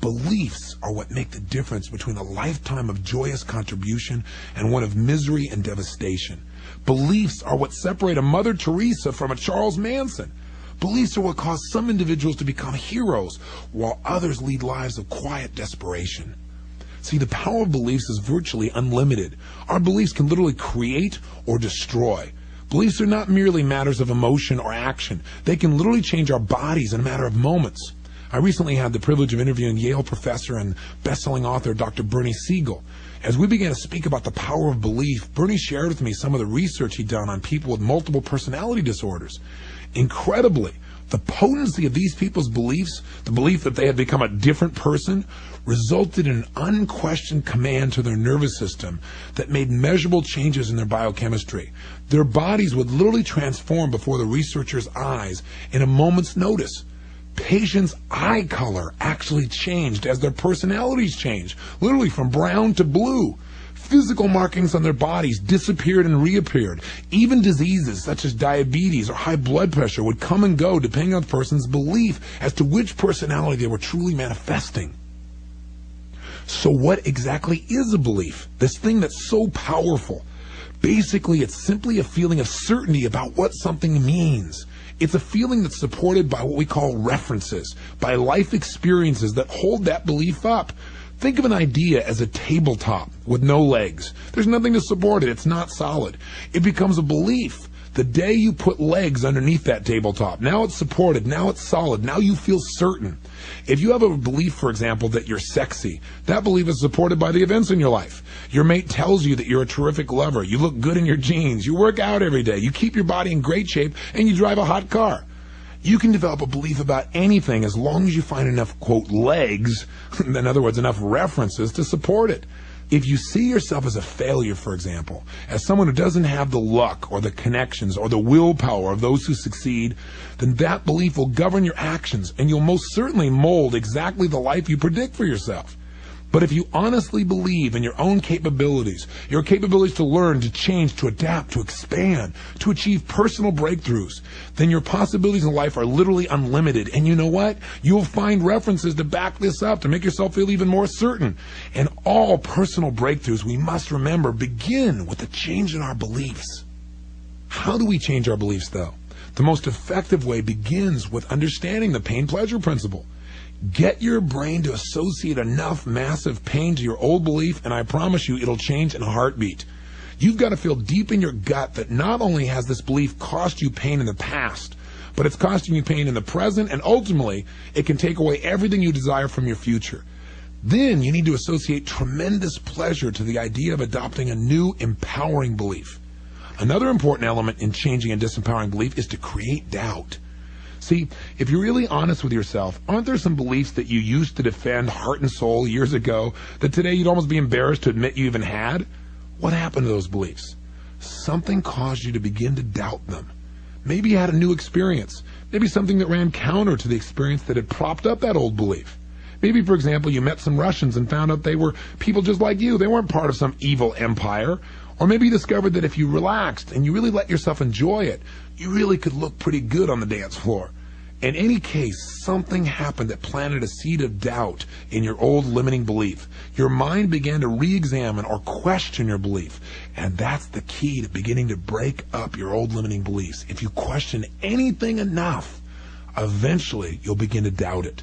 Beliefs are what make the difference between a lifetime of joyous contribution and one of misery and devastation. Beliefs are what separate a Mother Teresa from a Charles Manson. Beliefs are what cause some individuals to become heroes, while others lead lives of quiet desperation. See, the power of beliefs is virtually unlimited. Our beliefs can literally create or destroy. Beliefs are not merely matters of emotion or action. They can literally change our bodies in a matter of moments. I recently had the privilege of interviewing Yale professor and best-selling author Dr. Bernie Siegel. As we began to speak about the power of belief, Bernie shared with me some of the research he'd done on people with multiple personality disorders. Incredibly, the potency of these people's beliefs, the belief that they had become a different person, resulted in an unquestioned command to their nervous system that made measurable changes in their biochemistry. Their bodies would literally transform before the researchers' eyes in a moment's notice. Patients' eye color actually changed as their personalities changed, literally from brown to blue. Physical markings on their bodies disappeared and reappeared. Even diseases such as diabetes or high blood pressure would come and go depending on the person's belief as to which personality they were truly manifesting. So what exactly is a belief? This thing that's so powerful. Basically, it's simply a feeling of certainty about what something means. It's a feeling that's supported by what we call references, by life experiences that hold that belief up. Think of an idea as a tabletop with no legs. There's nothing to support it. It's not solid. It becomes a belief the day you put legs underneath that tabletop. Now it's supported. Now it's solid. Now you feel certain. If you have a belief, for example, that you're sexy, that belief is supported by the events in your life. Your mate tells you that you're a terrific lover. You look good in your jeans. You work out every day. You keep your body in great shape, and you drive a hot car. You can develop a belief about anything as long as you find enough, quote, legs, in other words, enough references to support it. If you see yourself as a failure, for example, as someone who doesn't have the luck or the connections or the willpower of those who succeed, then that belief will govern your actions, and you'll most certainly mold exactly the life you predict for yourself. But if you honestly believe in your own capabilities, your capabilities to learn, to change, to adapt, to expand, to achieve personal breakthroughs, then your possibilities in life are literally unlimited. And you know what? You'll find references to back this up, to make yourself feel even more certain. And all personal breakthroughs, we must remember, begin with a change in our beliefs. How do we change our beliefs, though? The most effective way begins with understanding the pain-pleasure principle. Get your brain to associate enough massive pain to your old belief, and I promise you it'll change in a heartbeat. You've got to feel deep in your gut that not only has this belief cost you pain in the past, but it's costing you pain in the present, and ultimately it can take away everything you desire from your future. Then you need to associate tremendous pleasure to the idea of adopting a new empowering belief. Another important element in changing a disempowering belief is to create doubt. See, if you're really honest with yourself, aren't there some beliefs that you used to defend heart and soul years ago that today you'd almost be embarrassed to admit you even had? What happened to those beliefs? Something caused you to begin to doubt them. Maybe you had a new experience. Maybe something that ran counter to the experience that had propped up that old belief. Maybe, for example, you met some Russians and found out they were people just like you. They weren't part of some evil empire. Or maybe you discovered that if you relaxed and you really let yourself enjoy it, you really could look pretty good on the dance floor. In any case, something happened that planted a seed of doubt in your old limiting belief. Your mind began to re-examine or question your belief. And that's the key to beginning to break up your old limiting beliefs. If you question anything enough, eventually you'll begin to doubt it.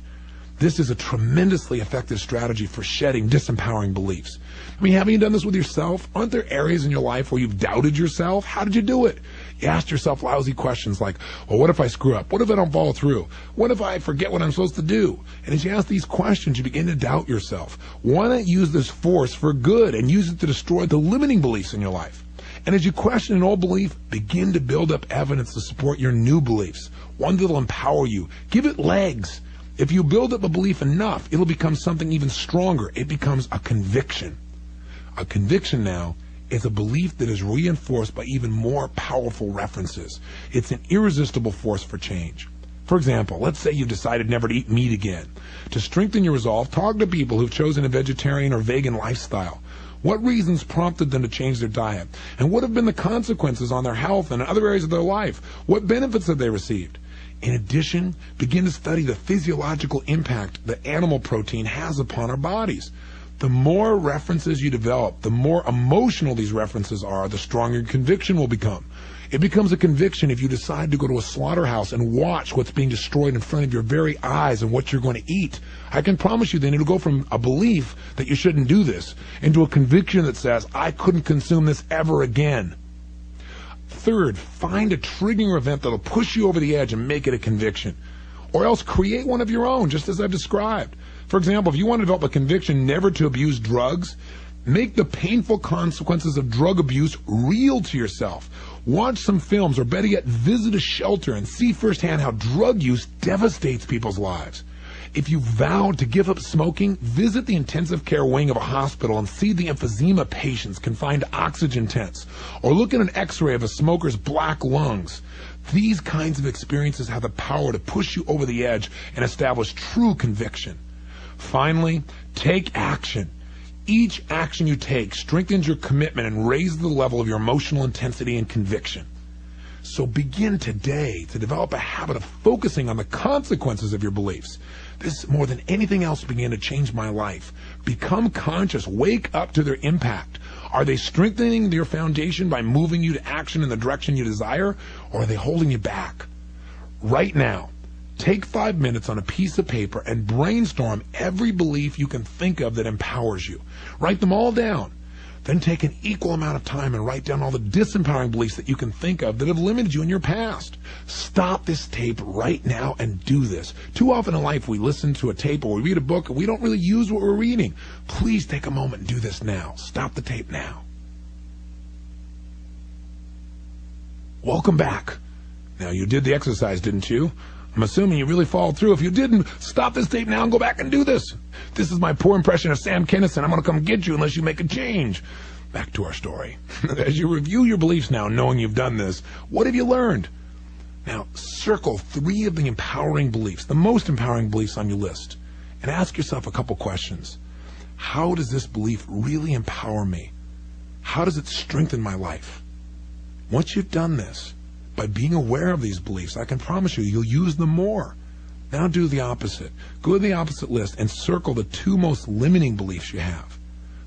This is a tremendously effective strategy for shedding disempowering beliefs. I mean, haven't you done this with yourself? Aren't there areas in your life where you've doubted yourself? How did you do it? You asked yourself lousy questions like, well, what if I screw up? What if I don't follow through? What if I forget what I'm supposed to do? And as you ask these questions, you begin to doubt yourself. Why not use this force for good and use it to destroy the limiting beliefs in your life? And as you question an old belief, begin to build up evidence to support your new beliefs, one that'll empower you. Give it legs. If you build up a belief enough, it'll become something even stronger. It becomes a conviction. A conviction now is a belief that is reinforced by even more powerful references. It's an irresistible force for change. For example, let's say you've decided never to eat meat again. To strengthen your resolve, talk to people who've chosen a vegetarian or vegan lifestyle. What reasons prompted them to change their diet? And what have been the consequences on their health and other areas of their life? What benefits have they received? In addition, begin to study the physiological impact that animal protein has upon our bodies. The more references you develop, the more emotional these references are, the stronger your conviction will become. It becomes a conviction if you decide to go to a slaughterhouse and watch what's being destroyed in front of your very eyes and what you're going to eat. I can promise you then it'll go from a belief that you shouldn't do this into a conviction that says, I couldn't consume this ever again. Third, find a triggering event that'll push you over the edge and make it a conviction. Or else create one of your own, just as I've described. For example, if you want to develop a conviction never to abuse drugs, make the painful consequences of drug abuse real to yourself. Watch some films, or better yet, visit a shelter and see firsthand how drug use devastates people's lives. If you vowed to give up smoking, visit the intensive care wing of a hospital and see the emphysema patients confined to oxygen tents, or look at an x-ray of a smoker's black lungs. These kinds of experiences have the power to push you over the edge and establish true conviction. Finally, take action. Each action you take strengthens your commitment and raises the level of your emotional intensity and conviction. So begin today to develop a habit of focusing on the consequences of your beliefs. This, more than anything else, began to change my life. Become conscious. Wake up to their impact. Are they strengthening your foundation by moving you to action in the direction you desire, or are they holding you back? Right now, take 5 minutes on a piece of paper and brainstorm every belief you can think of that empowers you. Write them all down. Then take an equal amount of time and write down all the disempowering beliefs that you can think of that have limited you in your past. Stop this tape right now and do this. Too often in life we listen to a tape or we read a book and we don't really use what we're reading. Please take a moment and do this now. Stop the tape now. Welcome back. Now you did the exercise, didn't you? I'm assuming you really followed through. If you didn't, stop this tape now and go back and do this. This is my poor impression of Sam Kinison. I'm going to come get you unless you make a change. Back to our story. As you review your beliefs now, knowing you've done this, what have you learned? Now, circle 3 of the empowering beliefs, the most empowering beliefs on your list, and ask yourself a couple questions. How does this belief really empower me? How does it strengthen my life? Once you've done this, by being aware of these beliefs, I can promise you, you'll use them more. Now do the opposite. Go to the opposite list and circle the 2 most limiting beliefs you have.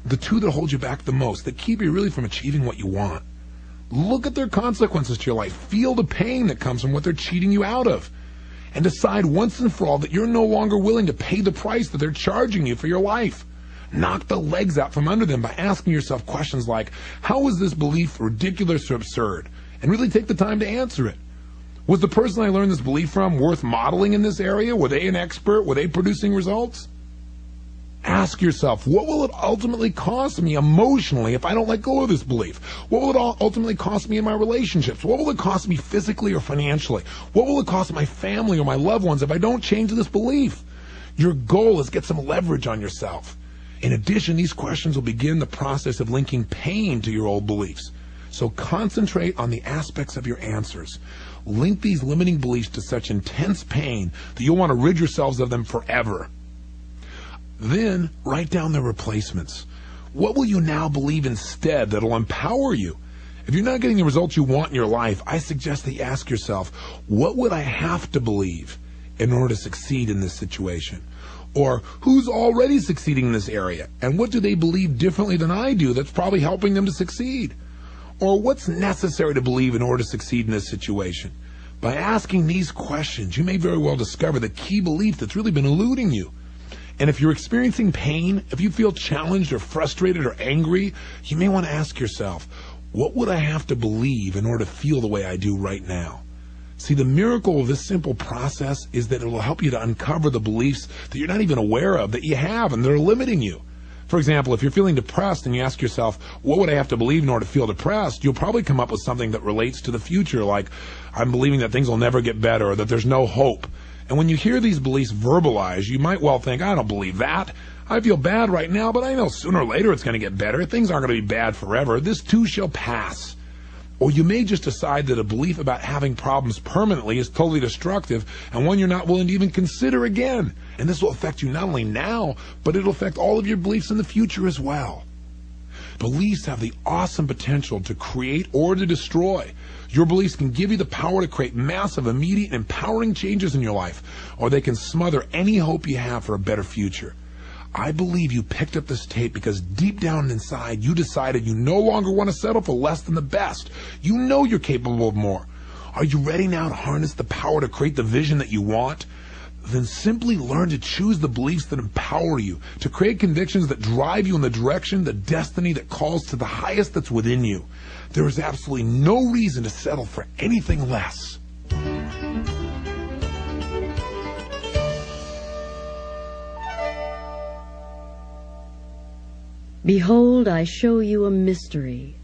The 2 that hold you back the most, that keep you really from achieving what you want. Look at their consequences to your life. Feel the pain that comes from what they're cheating you out of. And decide once and for all that you're no longer willing to pay the price that they're charging you for your life. Knock the legs out from under them by asking yourself questions like, how is this belief ridiculous or absurd? And really take the time to answer it. Was the person I learned this belief from worth modeling in this area? Were they an expert? Were they producing results? Ask yourself, what will it ultimately cost me emotionally if I don't let go of this belief? What will it ultimately cost me in my relationships? What will it cost me physically or financially? What will it cost my family or my loved ones if I don't change this belief? Your goal is to get some leverage on yourself. In addition, these questions will begin the process of linking pain to your old beliefs. So concentrate on the aspects of your answers. Link these limiting beliefs to such intense pain that you'll want to rid yourselves of them forever. Then write down the replacements. What will you now believe instead that'll empower you? If you're not getting the results you want in your life, I suggest that you ask yourself, what would I have to believe in order to succeed in this situation? Or who's already succeeding in this area, and what do they believe differently than I do that's probably helping them to succeed? Or what's necessary to believe in order to succeed in this situation? By asking these questions, you may very well discover the key belief that's really been eluding you. And if you're experiencing pain, if you feel challenged or frustrated or angry, you may want to ask yourself, what would I have to believe in order to feel the way I do right now? See, the miracle of this simple process is that it will help you to uncover the beliefs that you're not even aware of that you have and they're limiting you. For example, if you're feeling depressed and you ask yourself, what would I have to believe in order to feel depressed? You'll probably come up with something that relates to the future, like, I'm believing that things will never get better or that there's no hope. And when you hear these beliefs verbalized, you might well think, I don't believe that. I feel bad right now, but I know sooner or later it's going to get better. Things aren't going to be bad forever. This too shall pass. Or you may just decide that a belief about having problems permanently is totally destructive and one you're not willing to even consider again. And this will affect you not only now, but it'll affect all of your beliefs in the future as well. Beliefs have the awesome potential to create or to destroy. Your beliefs can give you the power to create massive, immediate, empowering changes in your life, or they can smother any hope you have for a better future. I believe you picked up this tape because deep down inside you decided you no longer want to settle for less than the best. You know you're capable of more. Are you ready now to harness the power to create the vision that you want? Then simply learn to choose the beliefs that empower you, to create convictions that drive you in the direction, the destiny that calls to the highest that's within you. There is absolutely no reason to settle for anything less. Behold, I show you a mystery.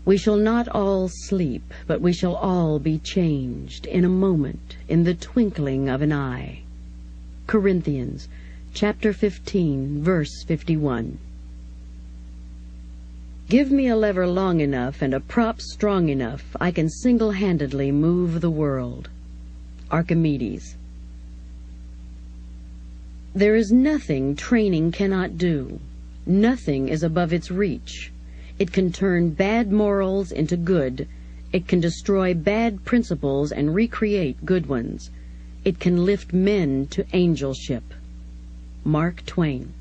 We shall not all sleep, but we shall all be changed in a moment, in the twinkling of an eye. Corinthians, chapter 15, verse 51. Give me a lever long enough and a prop strong enough, I can single-handedly move the world. Archimedes. There is nothing training cannot do. Nothing is above its reach. It can turn bad morals into good. It can destroy bad principles and recreate good ones. It can lift men to angelship. Mark Twain.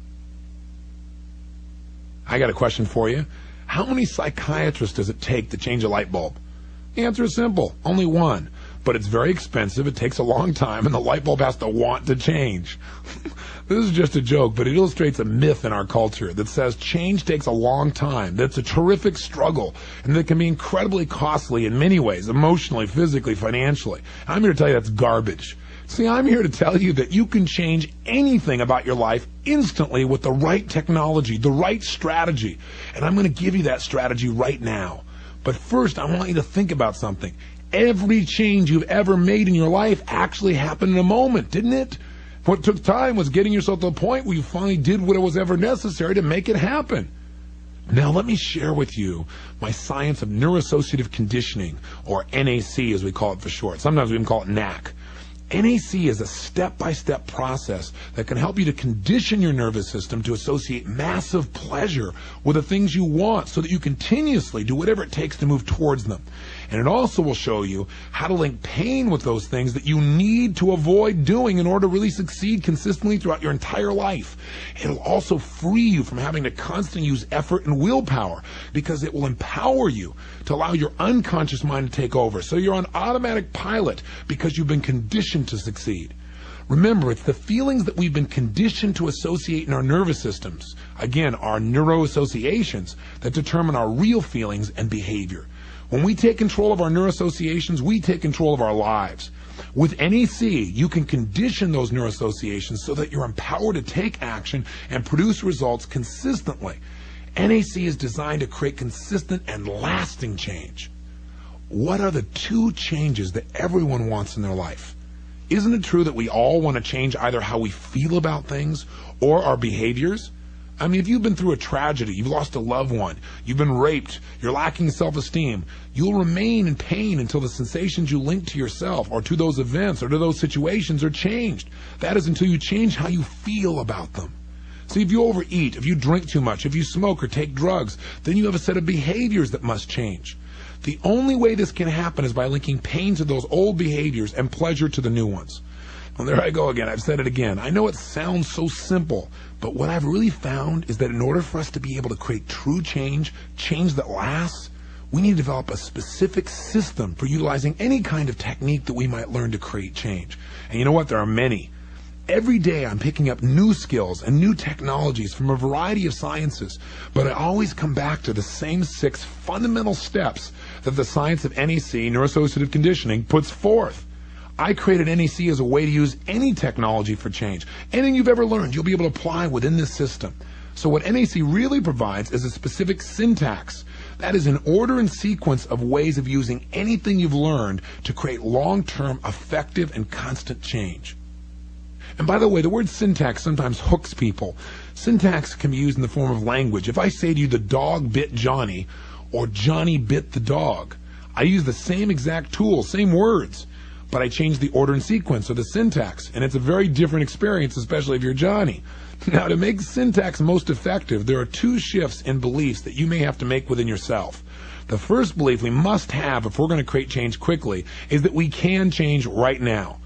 I got a question for you. How many psychiatrists does it take to change a light bulb? The answer is simple, only one. But it's very expensive, it takes a long time, and the light bulb has to want to change. This is just a joke, but it illustrates a myth in our culture that says change takes a long time, that it's a terrific struggle, and that it can be incredibly costly in many ways, emotionally, physically, financially. I'm here to tell you that's garbage. See, I'm here to tell you that you can change anything about your life instantly with the right technology, the right strategy. And I'm going to give you that strategy right now. But first, I want you to think about something. Every change you've ever made in your life actually happened in a moment, didn't it? What took time was getting yourself to the point where you finally did what was ever necessary to make it happen. Now let me share with you my science of neuroassociative conditioning, or NAC as we call it for short. Sometimes we even call it NAC. NAC is a step-by-step process that can help you to condition your nervous system to associate massive pleasure with the things you want so that you continuously do whatever it takes to move towards them. And it also will show you how to link pain with those things that you need to avoid doing in order to really succeed consistently throughout your entire life. It'll also free you from having to constantly use effort and willpower because it will empower you to allow your unconscious mind to take over. So you're on automatic pilot because you've been conditioned to succeed. Remember, it's the feelings that we've been conditioned to associate in our nervous systems, again, our neuroassociations, that determine our real feelings and behavior. When we take control of our neuroassociations, we take control of our lives. With NAC, you can condition those neuroassociations so that you're empowered to take action and produce results consistently. NAC is designed to create consistent and lasting change. What are the two changes that everyone wants in their life? Isn't it true that we all want to change either how we feel about things or our behaviors? I mean, if you've been through a tragedy, you've lost a loved one, you've been raped, you're lacking self-esteem, you'll remain in pain until the sensations you link to yourself or to those events or to those situations are changed. That is until you change how you feel about them. See, if you overeat, if you drink too much, if you smoke or take drugs, then you have a set of behaviors that must change. The only way this can happen is by linking pain to those old behaviors and pleasure to the new ones. Well, there I go again. I've said it again. I know it sounds so simple, but what I've really found is that in order for us to be able to create true change that lasts, we need to develop a specific system for utilizing any kind of technique that we might learn to create change. And you know what? There are many. Every day I'm picking up new skills and new technologies from a variety of sciences, but I always come back to the same 6 fundamental steps that the science of NAC, neuroassociative conditioning, puts forth. I created NAC as a way to use any technology for change. Anything you've ever learned, you'll be able to apply within this system. So what NAC really provides is a specific syntax. That is an order and sequence of ways of using anything you've learned to create long-term, effective, and constant change. And by the way, the word syntax sometimes hooks people. Syntax can be used in the form of language. If I say to you, the dog bit Johnny, or Johnny bit the dog, I use the same exact tools, same words, but I change the order and sequence or the syntax, and it's a very different experience, especially if you're Johnny. Now, to make syntax most effective, there are 2 shifts in beliefs that you may have to make within yourself. The first belief we must have if we're going to create change quickly is that we can change right now.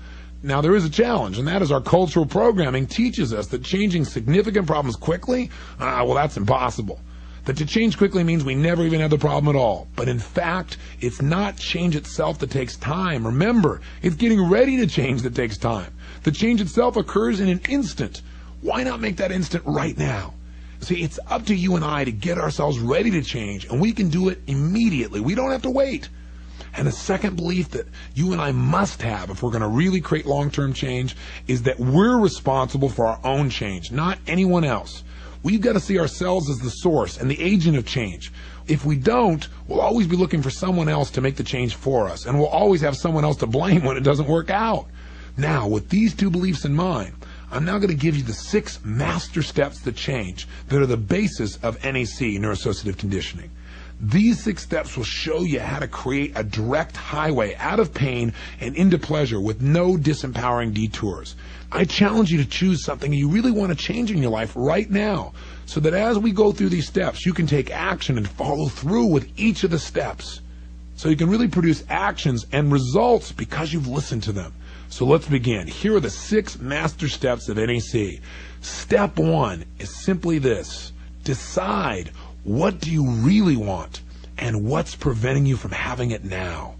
Now, there is a challenge, and that is our cultural programming teaches us that changing significant problems quickly, well, that's impossible. That to change quickly means we never even have the problem at all. But in fact, it's not change itself that takes time. Remember, it's getting ready to change that takes time. The change itself occurs in an instant. Why not make that instant right now? See, it's up to you and I to get ourselves ready to change, and we can do it immediately. We don't have to wait. And the second belief that you and I must have if we're going to really create long-term change is that we're responsible for our own change, not anyone else. We've got to see ourselves as the source and the agent of change. If we don't, we'll always be looking for someone else to make the change for us, and we'll always have someone else to blame when it doesn't work out. Now, with these 2 beliefs in mind, I'm now going to give you the 6 master steps to change that are the basis of NAC, neuroassociative conditioning. These 6 steps will show you how to create a direct highway out of pain and into pleasure with no disempowering detours. I challenge you to choose something you really want to change in your life right now, so that as we go through these steps, you can take action and follow through with each of the steps. So you can really produce actions and results because you've listened to them. So let's begin. Here are the 6 master steps of NAC. Step 1 is simply this. Decide, what do you really want, and what's preventing you from having it now?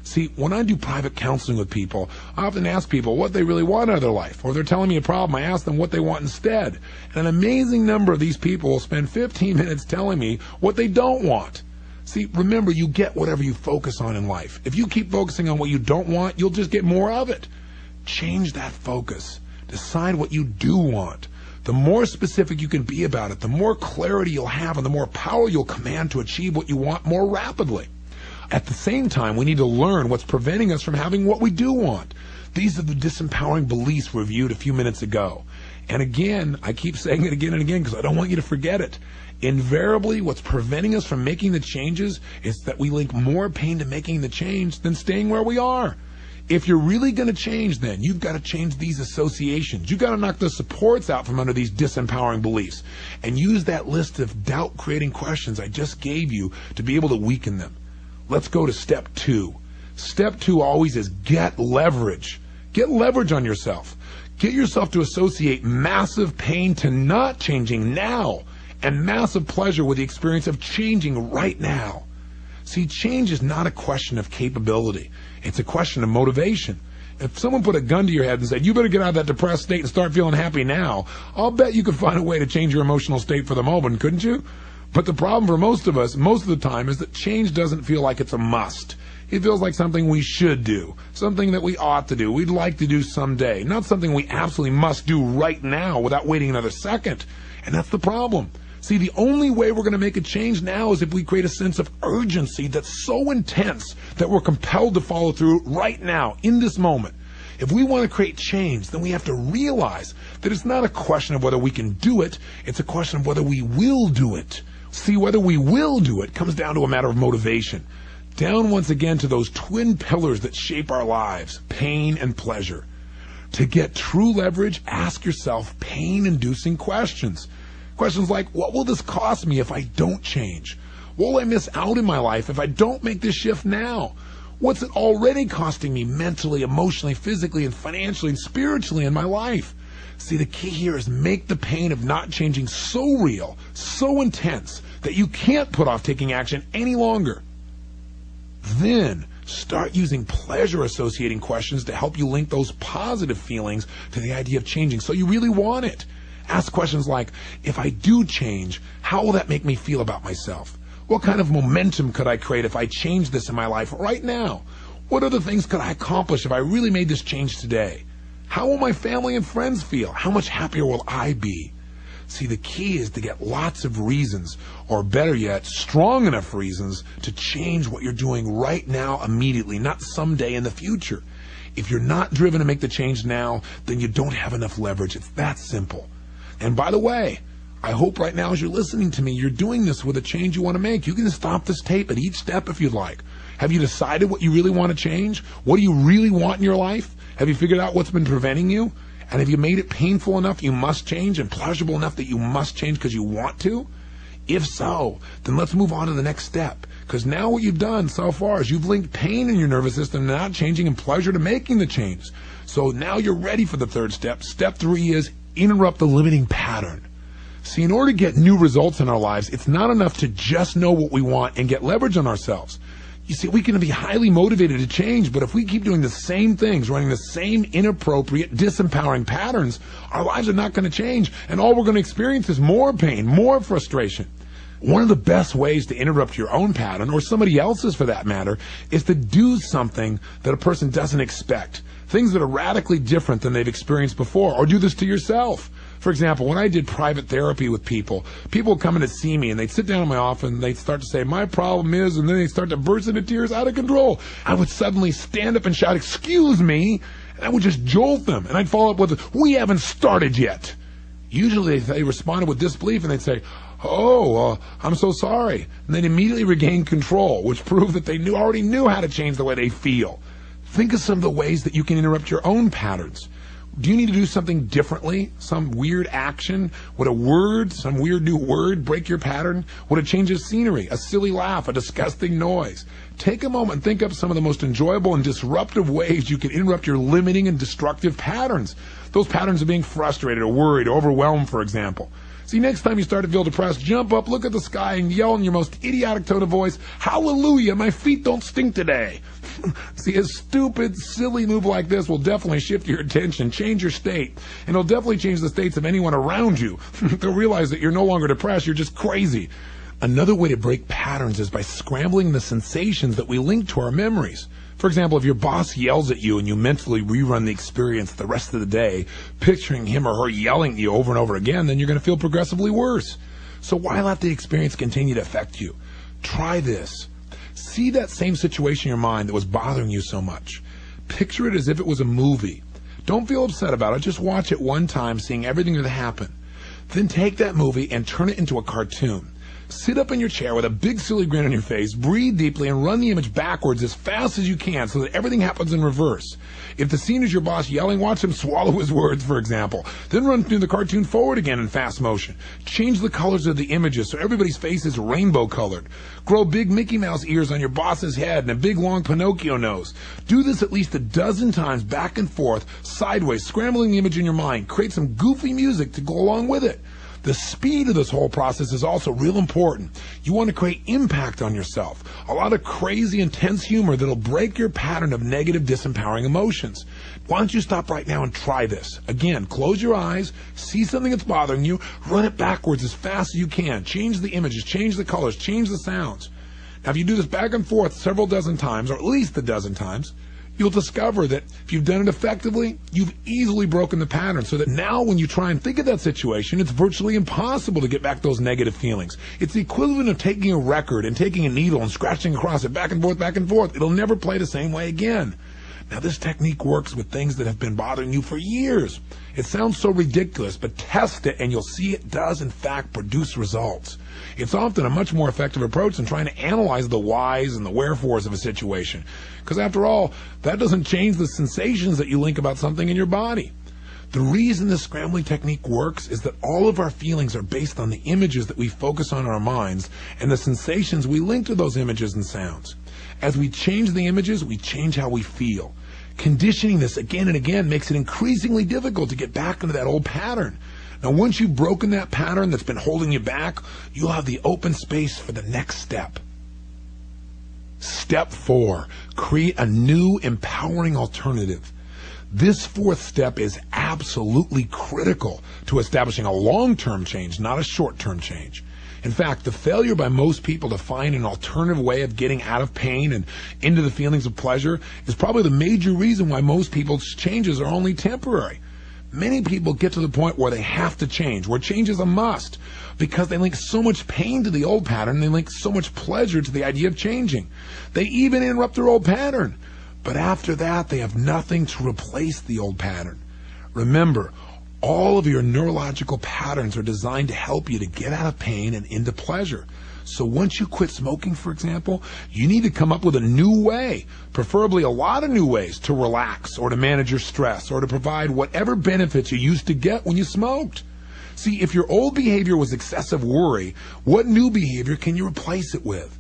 See, when I do private counseling with people, I often ask people what they really want out of their life, or they're telling me a problem, I ask them what they want instead. And an amazing number of these people will spend 15 minutes telling me what they don't want. See, remember, you get whatever you focus on in life. If you keep focusing on what you don't want, you'll just get more of it. Change that focus. Decide what you do want. The more specific you can be about it, the more clarity you'll have and the more power you'll command to achieve what you want more rapidly. At the same time, we need to learn what's preventing us from having what we do want. These are the disempowering beliefs reviewed a few minutes ago. And again, I keep saying it again and again because I don't want you to forget it. Invariably, what's preventing us from making the changes is that we link more pain to making the change than staying where we are. If you're really going to change, then you've got to change these associations. You've got to knock the supports out from under these disempowering beliefs and use that list of doubt-creating questions I just gave you to be able to weaken them. Let's go to step 2. Step 2 always is get leverage. Get leverage on yourself. Get yourself to associate massive pain to not changing now and massive pleasure with the experience of changing right now. See, change is not a question of capability. It's a question of motivation. If someone put a gun to your head and said, you better get out of that depressed state and start feeling happy now, I'll bet you could find a way to change your emotional state for the moment, couldn't you? But the problem for most of us, most of the time, is that change doesn't feel like it's a must. It feels like something we should do, something that we ought to do, we'd like to do someday, not something we absolutely must do right now without waiting another second. And that's the problem. See, the only way we're going to make a change now is if we create a sense of urgency that's so intense that we're compelled to follow through right now, in this moment. If we want to create change, then we have to realize that it's not a question of whether we can do it, it's a question of whether we will do it. See, whether we will do it comes down to a matter of motivation. Down once again to those twin pillars that shape our lives, pain and pleasure. To get true leverage, ask yourself pain-inducing questions. Questions like, what will this cost me if I don't change? What will I miss out in my life if I don't make this shift now? What's it already costing me mentally, emotionally, physically, and financially, and spiritually in my life? See, the key here is make the pain of not changing so real, so intense, that you can't put off taking action any longer. Then, start using pleasure-associating questions to help you link those positive feelings to the idea of changing so you really want it. Ask questions like, if I do change, how will that make me feel about myself? What kind of momentum could I create if I change this in my life right now? What other things could I accomplish if I really made this change today? How will my family and friends feel? How much happier will I be? See, the key is to get lots of reasons, or better yet, strong enough reasons to change what you're doing right now immediately, not someday in the future. If you're not driven to make the change now, then you don't have enough leverage. It's that simple. And by the way, I hope right now as you're listening to me, you're doing this with a change you want to make. You can stop this tape at each step if you'd like. Have you decided what you really want to change? What do you really want in your life? Have you figured out what's been preventing you? And have you made it painful enough you must change and pleasurable enough that you must change because you want to? If so, then let's move on to the next step. Because now what you've done so far is you've linked pain in your nervous system to not changing and pleasure to making the change. So now you're ready for the third step. Step 3 is interrupt the limiting pattern. See, in order to get new results in our lives, it's not enough to just know what we want and get leverage on ourselves. You see, we can be highly motivated to change, but if we keep doing the same things, running the same inappropriate, disempowering patterns, our lives are not going to change, and all we're going to experience is more pain, more frustration. One of the best ways to interrupt your own pattern, or somebody else's for that matter, is to do something that a person doesn't expect. Things that are radically different than they've experienced before, or do this to yourself. For example, when I did private therapy with people would come in to see me and they'd sit down in my office and they'd start to say, my problem is, and then they'd start to burst into tears out of control. I would suddenly stand up and shout, excuse me, and I would just jolt them. And I'd follow up with, we haven't started yet. Usually they responded with disbelief and they'd say, I'm so sorry. And they'd immediately regain control, which proved that they already knew how to change the way they feel. Think of some of the ways that you can interrupt your own patterns. Do you need to do something differently? Some weird action? Would some weird new word break your pattern? Would a change of scenery, a silly laugh, a disgusting noise? Take a moment and think up some of the most enjoyable and disruptive ways you can interrupt your limiting and destructive patterns. Those patterns of being frustrated or worried or overwhelmed, for example. See, next time you start to feel depressed, jump up, look at the sky, and yell in your most idiotic tone of voice, hallelujah, my feet don't stink today. See, a stupid, silly move like this will definitely shift your attention, change your state, and it'll definitely change the states of anyone around you. They'll realize that you're no longer depressed, you're just crazy. Another way to break patterns is by scrambling the sensations that we link to our memories. For example, if your boss yells at you and you mentally rerun the experience the rest of the day, picturing him or her yelling at you over and over again, then you're going to feel progressively worse. So why let the experience continue to affect you? Try this. See that same situation in your mind that was bothering you so much. Picture it as if it was a movie. Don't feel upset about it. Just watch it one time, seeing everything that happened. Then take that movie and turn it into a cartoon. Sit up in your chair with a big silly grin on your face, breathe deeply, and run the image backwards as fast as you can so that everything happens in reverse. If the scene is your boss yelling, watch him swallow his words, for example. Then run through the cartoon forward again in fast motion. Change the colors of the images so everybody's face is rainbow colored. Grow big Mickey Mouse ears on your boss's head and a big long Pinocchio nose. Do this at least a dozen times back and forth, sideways, scrambling the image in your mind. Create some goofy music to go along with it. The speed of this whole process is also real important. You want to create impact on yourself. A lot of crazy, intense humor that'll break your pattern of negative, disempowering emotions. Why don't you stop right now and try this? Again, close your eyes, see something that's bothering you, run it backwards as fast as you can. Change the images, change the colors, change the sounds. Now, if you do this back and forth several dozen times, or at least a dozen times, you'll discover that if you've done it effectively, you've easily broken the pattern so that now when you try and think of that situation, it's virtually impossible to get back those negative feelings. It's the equivalent of taking a record and taking a needle and scratching across it back and forth, back and forth. It'll never play the same way again. Now, this technique works with things that have been bothering you for years. It sounds so ridiculous, but test it and you'll see it does, in fact, produce results. It's often a much more effective approach than trying to analyze the whys and the wherefores of a situation. Because after all, that doesn't change the sensations that you link about something in your body. The reason this scrambling technique works is that all of our feelings are based on the images that we focus on in our minds and the sensations we link to those images and sounds. As we change the images, we change how we feel. Conditioning this again and again makes it increasingly difficult to get back into that old pattern. Now, once you've broken that pattern that's been holding you back, you'll have the open space for the next step. Step 4, create a new empowering alternative. This 4th step is absolutely critical to establishing a long-term change, not a short-term change. In fact, the failure by most people to find an alternative way of getting out of pain and into the feelings of pleasure is probably the major reason why most people's changes are only temporary. Many people get to the point where they have to change, where change is a must, because they link so much pain to the old pattern, they link so much pleasure to the idea of changing. They even interrupt their old pattern. But after that, they have nothing to replace the old pattern. Remember, all of your neurological patterns are designed to help you to get out of pain and into pleasure. So once you quit smoking, for example, you need to come up with a new way, preferably a lot of new ways to relax or to manage your stress or to provide whatever benefits you used to get when you smoked. See, if your old behavior was excessive worry, what new behavior can you replace it with?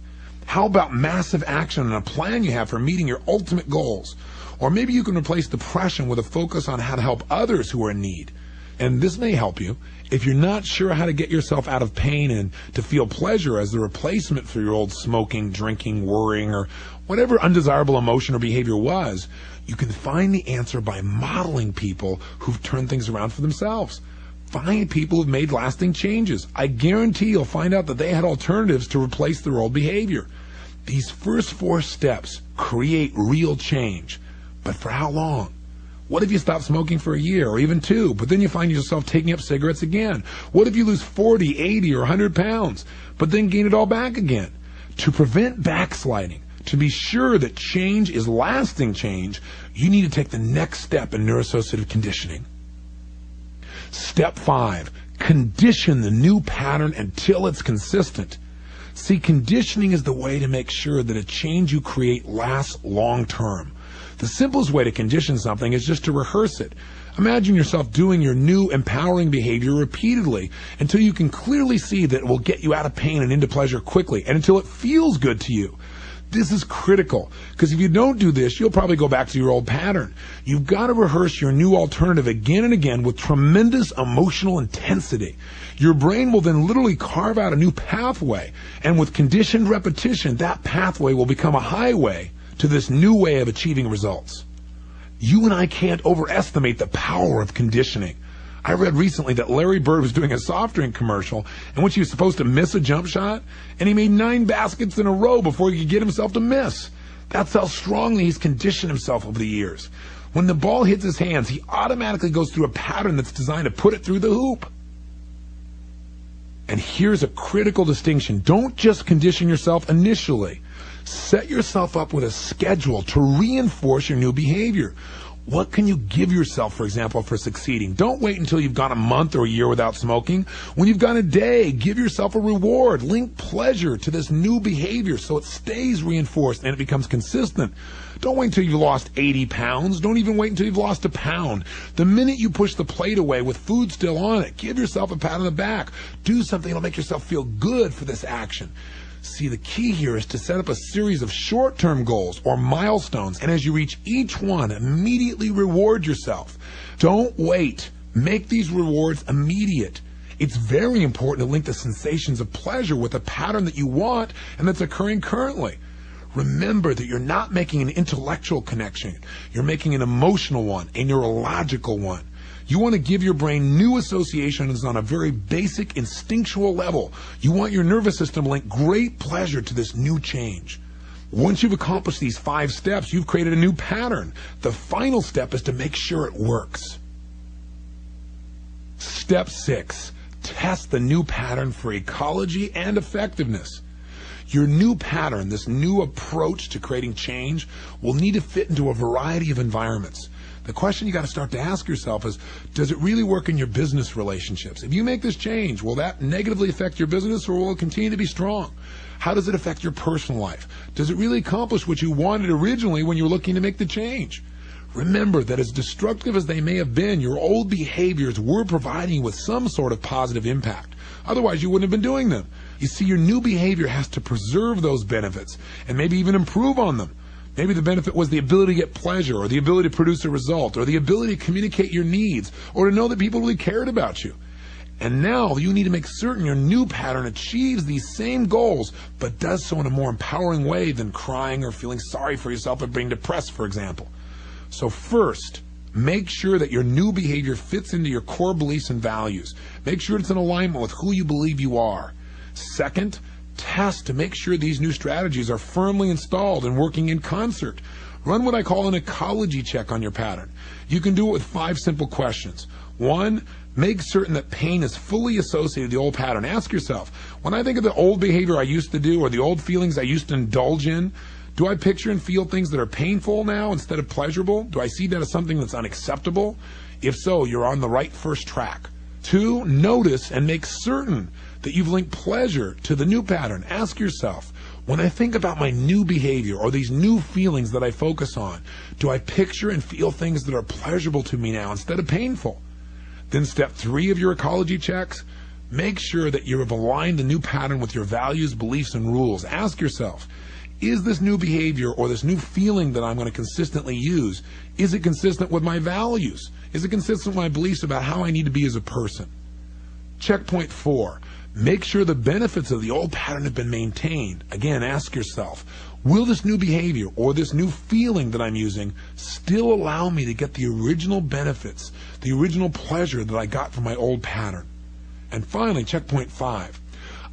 How about massive action and a plan you have for meeting your ultimate goals? Or maybe you can replace depression with a focus on how to help others who are in need. And this may help you. If you're not sure how to get yourself out of pain and to feel pleasure as the replacement for your old smoking, drinking, worrying, or whatever undesirable emotion or behavior was, you can find the answer by modeling people who've turned things around for themselves. Find people who've made lasting changes. I guarantee you'll find out that they had alternatives to replace their old behavior. These first 4 steps create real change. But for how long? What if you stop smoking for a year or even 2, but then you find yourself taking up cigarettes again? What if you lose 40, 80, or 100 pounds, but then gain it all back again? To prevent backsliding, to be sure that change is lasting change, you need to take the next step in neuroassociative conditioning. Step 5, condition the new pattern until it's consistent. See, conditioning is the way to make sure that a change you create lasts long term. The simplest way to condition something is just to rehearse it. Imagine yourself doing your new empowering behavior repeatedly until you can clearly see that it will get you out of pain and into pleasure quickly, and until it feels good to you. This is critical, because if you don't do this, you'll probably go back to your old pattern. You've got to rehearse your new alternative again and again with tremendous emotional intensity. Your brain will then literally carve out a new pathway, and with conditioned repetition, that pathway will become a highway to this new way of achieving results. You and I can't overestimate the power of conditioning. I read recently that Larry Bird was doing a soft drink commercial in which he was supposed to miss a jump shot, and he made 9 baskets in a row before he could get himself to miss. That's how strongly he's conditioned himself over the years. When the ball hits his hands, he automatically goes through a pattern that's designed to put it through the hoop. And here's a critical distinction. Don't just condition yourself initially. Set yourself up with a schedule to reinforce your new behavior. What can you give yourself, for example, for succeeding? Don't wait until you've gone a month or a year without smoking. When you've gone a day, give yourself a reward. Link pleasure to this new behavior so it stays reinforced and it becomes consistent. Don't wait until you've lost 80 pounds. Don't even wait until you've lost a pound. The minute you push the plate away with food still on it, give yourself a pat on the back. Do something that'll make yourself feel good for this action. See, the key here is to set up a series of short-term goals or milestones, and as you reach each one, immediately reward yourself. Don't wait. Make these rewards immediate. It's very important to link the sensations of pleasure with a pattern that you want and that's occurring currently. Remember that you're not making an intellectual connection. You're making an emotional one, a neurological one. You want to give your brain new associations on a very basic instinctual level. You want your nervous system to link great pleasure to this new change. Once you've accomplished these 5 steps, you've created a new pattern. The final step is to make sure it works. Step 6, test the new pattern for ecology and effectiveness. Your new pattern, this new approach to creating change, will need to fit into a variety of environments. The question you got to start to ask yourself is, does it really work in your business relationships? If you make this change, will that negatively affect your business, or will it continue to be strong? How does it affect your personal life? Does it really accomplish what you wanted originally when you were looking to make the change? Remember that as destructive as they may have been, your old behaviors were providing you with some sort of positive impact. Otherwise, you wouldn't have been doing them. You see, your new behavior has to preserve those benefits and maybe even improve on them. Maybe the benefit was the ability to get pleasure, or the ability to produce a result, or the ability to communicate your needs, or to know that people really cared about you. And now you need to make certain your new pattern achieves these same goals, but does so in a more empowering way than crying or feeling sorry for yourself or being depressed, for example. So first, make sure that your new behavior fits into your core beliefs and values. Make sure it's in alignment with who you believe you are. Second, test to make sure these new strategies are firmly installed and working in concert. Run what I call an ecology check on your pattern. You can do it with 5 simple questions. 1, make certain that pain is fully associated with the old pattern. Ask yourself, when I think of the old behavior I used to do or the old feelings I used to indulge in, do I picture and feel things that are painful now instead of pleasurable? Do I see that as something that's unacceptable? If so, you're on the right first track. 2, notice and make certain that you've linked pleasure to the new pattern. Ask yourself, when I think about my new behavior or these new feelings that I focus on, do I picture and feel things that are pleasurable to me now instead of painful? Then step 3 of your ecology checks, make sure that you have aligned the new pattern with your values, beliefs, and rules. Ask yourself, is this new behavior or this new feeling that I'm going to consistently use, is it consistent with my values? Is it consistent with my beliefs about how I need to be as a person? Checkpoint 4. Make sure the benefits of the old pattern have been maintained. Again, ask yourself, will this new behavior or this new feeling that I'm using still allow me to get the original benefits, the original pleasure that I got from my old pattern? And finally, checkpoint 5.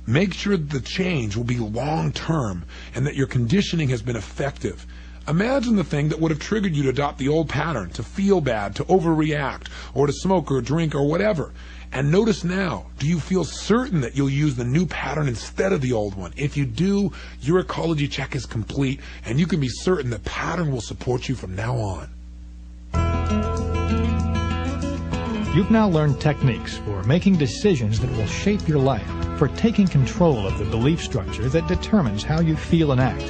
Make sure that the change will be long-term and that your conditioning has been effective. Imagine the thing that would have triggered you to adopt the old pattern, to feel bad, to overreact, or to smoke or drink or whatever. And notice now, do you feel certain that you'll use the new pattern instead of the old one? If you do, your ecology check is complete, and you can be certain the pattern will support you from now on. You've now learned techniques for making decisions that will shape your life, for taking control of the belief structure that determines how you feel and act,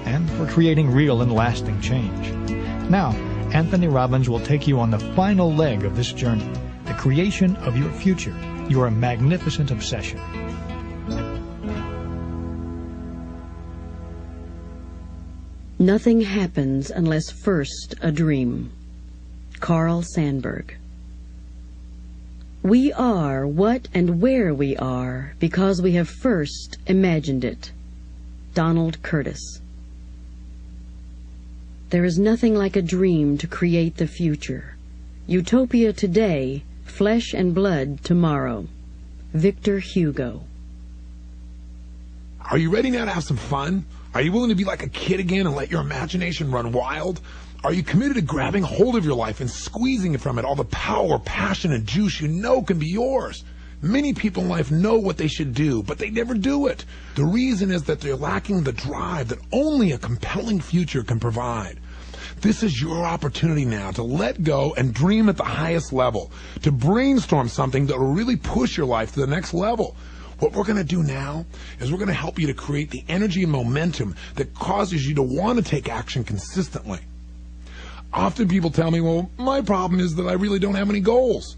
and for creating real and lasting change. Now, Anthony Robbins will take you on the final leg of this journey, the creation of your future, your magnificent obsession. Nothing happens unless first a dream. Carl Sandburg. We are what and where we are because we have first imagined it. Donald Curtis. There is nothing like a dream to create the future. Utopia today, flesh and blood tomorrow. Victor Hugo. Are you ready now to have some fun? Are you willing to be like a kid again and let your imagination run wild? Are you committed to grabbing hold of your life and squeezing from it all the power, passion, and juice you know can be yours? Many people in life know what they should do, but they never do it. The reason is that they're lacking the drive that only a compelling future can provide. This is your opportunity now to let go and dream at the highest level, to brainstorm something that will really push your life to the next level. What we're going to do now is we're going to help you to create the energy and momentum that causes you to want to take action consistently. Often people tell me, well, my problem is that I really don't have any goals.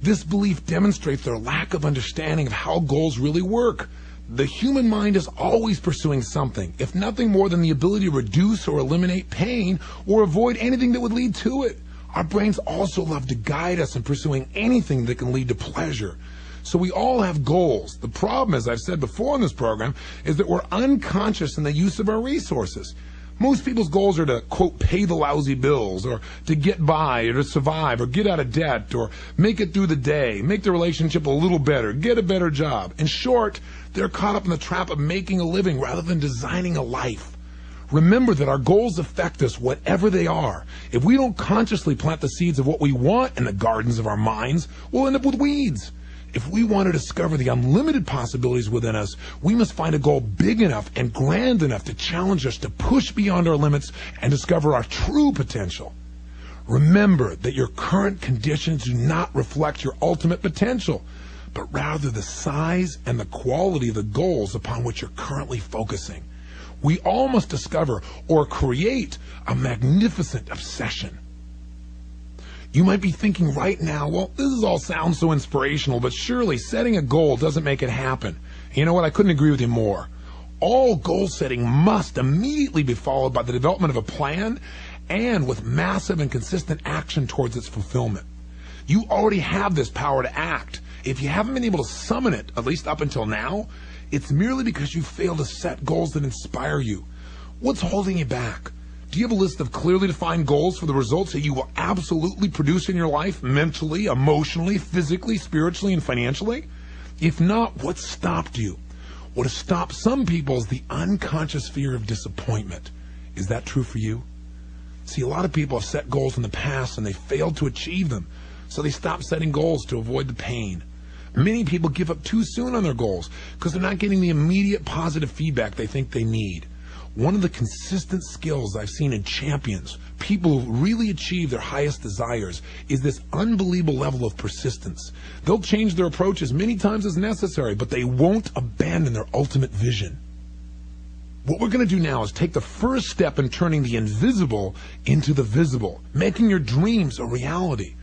This belief demonstrates their lack of understanding of how goals really work. The human mind is always pursuing something, if nothing more than the ability to reduce or eliminate pain or avoid anything that would lead to it. Our brains also love to guide us in pursuing anything that can lead to pleasure. So we all have goals. The problem, as I've said before in this program, is that we're unconscious in the use of our resources. Most people's goals are to, quote, pay the lousy bills, or to get by, or to survive, or get out of debt, or make it through the day, make the relationship a little better, get a better job. In short, they're caught up in the trap of making a living rather than designing a life. Remember that our goals affect us, whatever they are. If we don't consciously plant the seeds of what we want in the gardens of our minds, we'll end up with weeds. If we want to discover the unlimited possibilities within us, we must find a goal big enough and grand enough to challenge us to push beyond our limits and discover our true potential. Remember that your current conditions do not reflect your ultimate potential, but rather the size and the quality of the goals upon which you're currently focusing. We all must discover or create a magnificent obsession. You might be thinking right now, well, this all sounds so inspirational, but surely setting a goal doesn't make it happen. You know what? I couldn't agree with you more. All goal setting must immediately be followed by the development of a plan and with massive and consistent action towards its fulfillment. You already have this power to act. If you haven't been able to summon it, at least up until now, it's merely because you failed to set goals that inspire you. What's holding you back? Do you have a list of clearly defined goals for the results that you will absolutely produce in your life, mentally, emotionally, physically, spiritually, and financially? If not, what stopped you? What has stopped some people is the unconscious fear of disappointment. Is that true for you? See, a lot of people have set goals in the past and they failed to achieve them, so they stop setting goals to avoid the pain. Many people give up too soon on their goals because they're not getting the immediate positive feedback they think they need. One of the consistent skills I've seen in champions, people who really achieve their highest desires, is this unbelievable level of persistence. They'll change their approach as many times as necessary, but they won't abandon their ultimate vision. What we're going to do now is take the first step in turning the invisible into the visible, making your dreams a reality.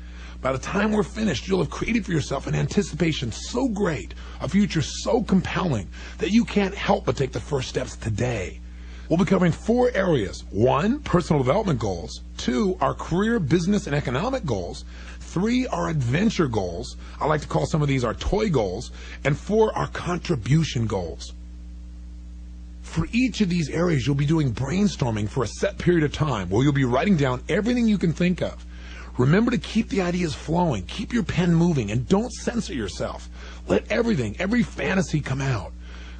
By the time we're finished, you'll have created for yourself an anticipation so great, a future so compelling, that you can't help but take the first steps today. We'll be covering 4 areas. 1, personal development goals. 2, our career, business, and economic goals. 3, our adventure goals. I like to call some of these our toy goals. And 4, our contribution goals. For each of these areas, you'll be doing brainstorming for a set period of time where you'll be writing down everything you can think of. Remember to keep the ideas flowing, keep your pen moving, and don't censor yourself. Let everything, every fantasy come out.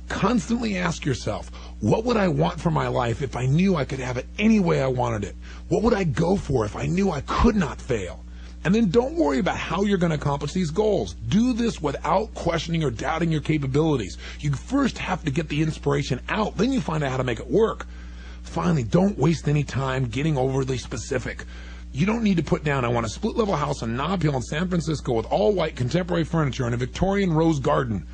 Constantly ask yourself, what would I want for my life if I knew I could have it any way I wanted it? What would I go for if I knew I could not fail? And then don't worry about how you're going to accomplish these goals. Do this without questioning or doubting your capabilities. You first have to get the inspiration out, then you find out how to make it work. Finally, don't waste any time getting overly specific. You don't need to put down, I want a split-level house on Nob Hill in San Francisco with all-white contemporary furniture and a Victorian rose garden.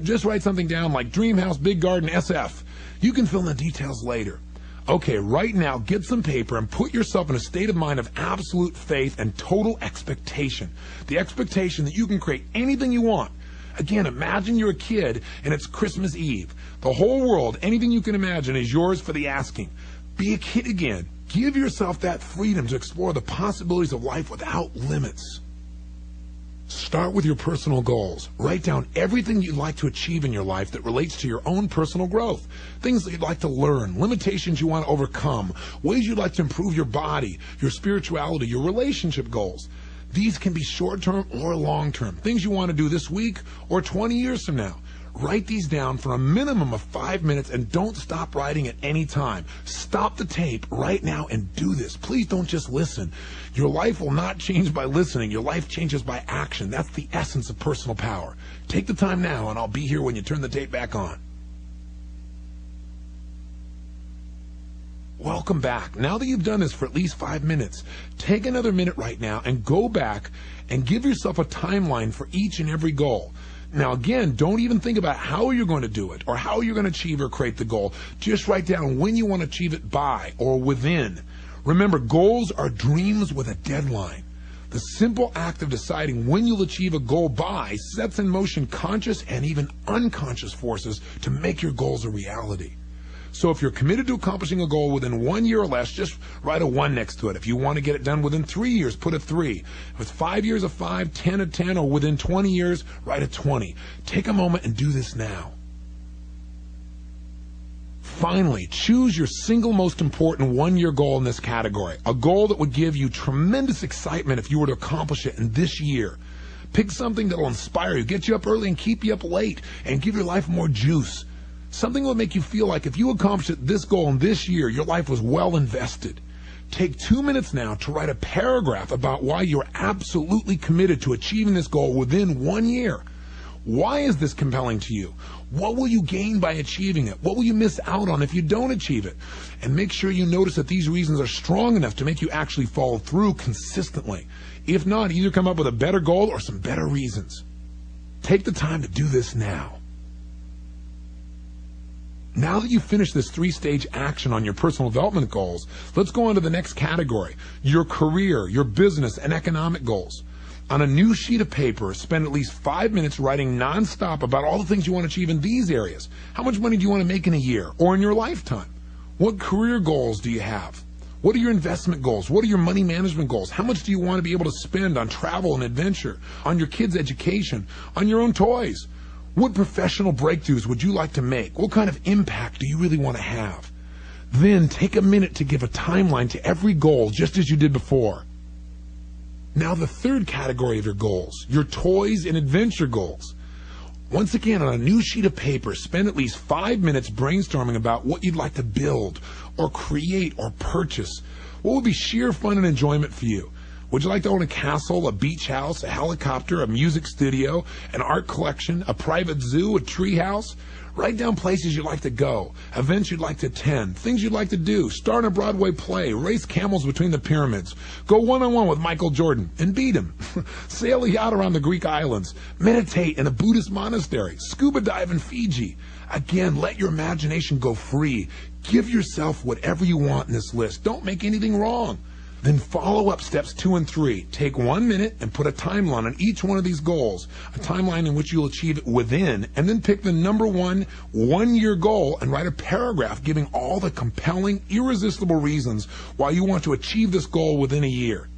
Just write something down like Dream House, Big Garden, SF. You can fill in the details later. Okay, right now, get some paper and put yourself in a state of mind of absolute faith and total expectation. The expectation that you can create anything you want. Again, imagine you're a kid and it's Christmas Eve. The whole world, anything you can imagine, is yours for the asking. Be a kid again. Give yourself that freedom to explore the possibilities of life without limits. Start with your personal goals. Write down everything you'd like to achieve in your life that relates to your own personal growth. Things that you'd like to learn, limitations you want to overcome, ways you'd like to improve your body, your spirituality, your relationship goals. These can be short-term or long-term, things you want to do this week or 20 years from now. Write these down for a minimum of 5 minutes and don't stop writing at any time. Stop the tape right now and do this. Please don't just listen. Your life will not change by listening. Your life changes by action. That's the essence of personal power. Take the time now and I'll be here when you turn the tape back on. Welcome back. Now that you've done this for at least 5 minutes, take another minute right now and go back and give yourself a timeline for each and every goal. Now again, don't even think about how you're going to do it or how you're going to achieve or create the goal. Just write down when you want to achieve it by or within. Remember, goals are dreams with a deadline. The simple act of deciding when you'll achieve a goal by sets in motion conscious and even unconscious forces to make your goals a reality. So if you're committed to accomplishing a goal within 1 year or less, just write a 1 next to it. If you want to get it done within 3 years, put a 3. If it's 5 years, a 5, 10, a 10, or within 20 years, write a 20. Take a moment and do this now. Finally, choose your single most important 1-year goal in this category, a goal that would give you tremendous excitement if you were to accomplish it in this year. Pick something that will inspire you, get you up early and keep you up late, and give your life more juice. Something that will make you feel like if you accomplished this goal in this year, your life was well invested. Take 2 minutes now to write a paragraph about why you're absolutely committed to achieving this goal within 1 year. Why is this compelling to you? What will you gain by achieving it? What will you miss out on if you don't achieve it? And make sure you notice that these reasons are strong enough to make you actually follow through consistently. If not, either come up with a better goal or some better reasons. Take the time to do this now. Now that you've finished this 3-stage action on your personal development goals, let's go on to the next category, your career, your business, and economic goals. On a new sheet of paper, spend at least 5 minutes writing nonstop about all the things you want to achieve in these areas. How much money do you want to make in a year or in your lifetime? What career goals do you have? What are your investment goals? What are your money management goals? How much do you want to be able to spend on travel and adventure, on your kids' education, on your own toys? What professional breakthroughs would you like to make? What kind of impact do you really want to have? Then take a minute to give a timeline to every goal, just as you did before. Now the third category of your goals, your toys and adventure goals. Once again, on a new sheet of paper, spend at least 5 minutes brainstorming about what you'd like to build or create or purchase. What would be sheer fun and enjoyment for you? Would you like to own a castle, a beach house, a helicopter, a music studio, an art collection, a private zoo, a tree house? Write down places you'd like to go, events you'd like to attend, things you'd like to do, star in a Broadway play, race camels between the pyramids, go one-on-one with Michael Jordan and beat him, sail a yacht around the Greek islands, meditate in a Buddhist monastery, scuba dive in Fiji. Again, let your imagination go free. Give yourself whatever you want in this list. Don't make anything wrong. Then follow up steps 2 and 3. Take 1 minute and put a timeline on each one of these goals, a timeline in which you'll achieve it within, and then pick the number 1-year goal and write a paragraph giving all the compelling, irresistible reasons why you want to achieve this goal within a year.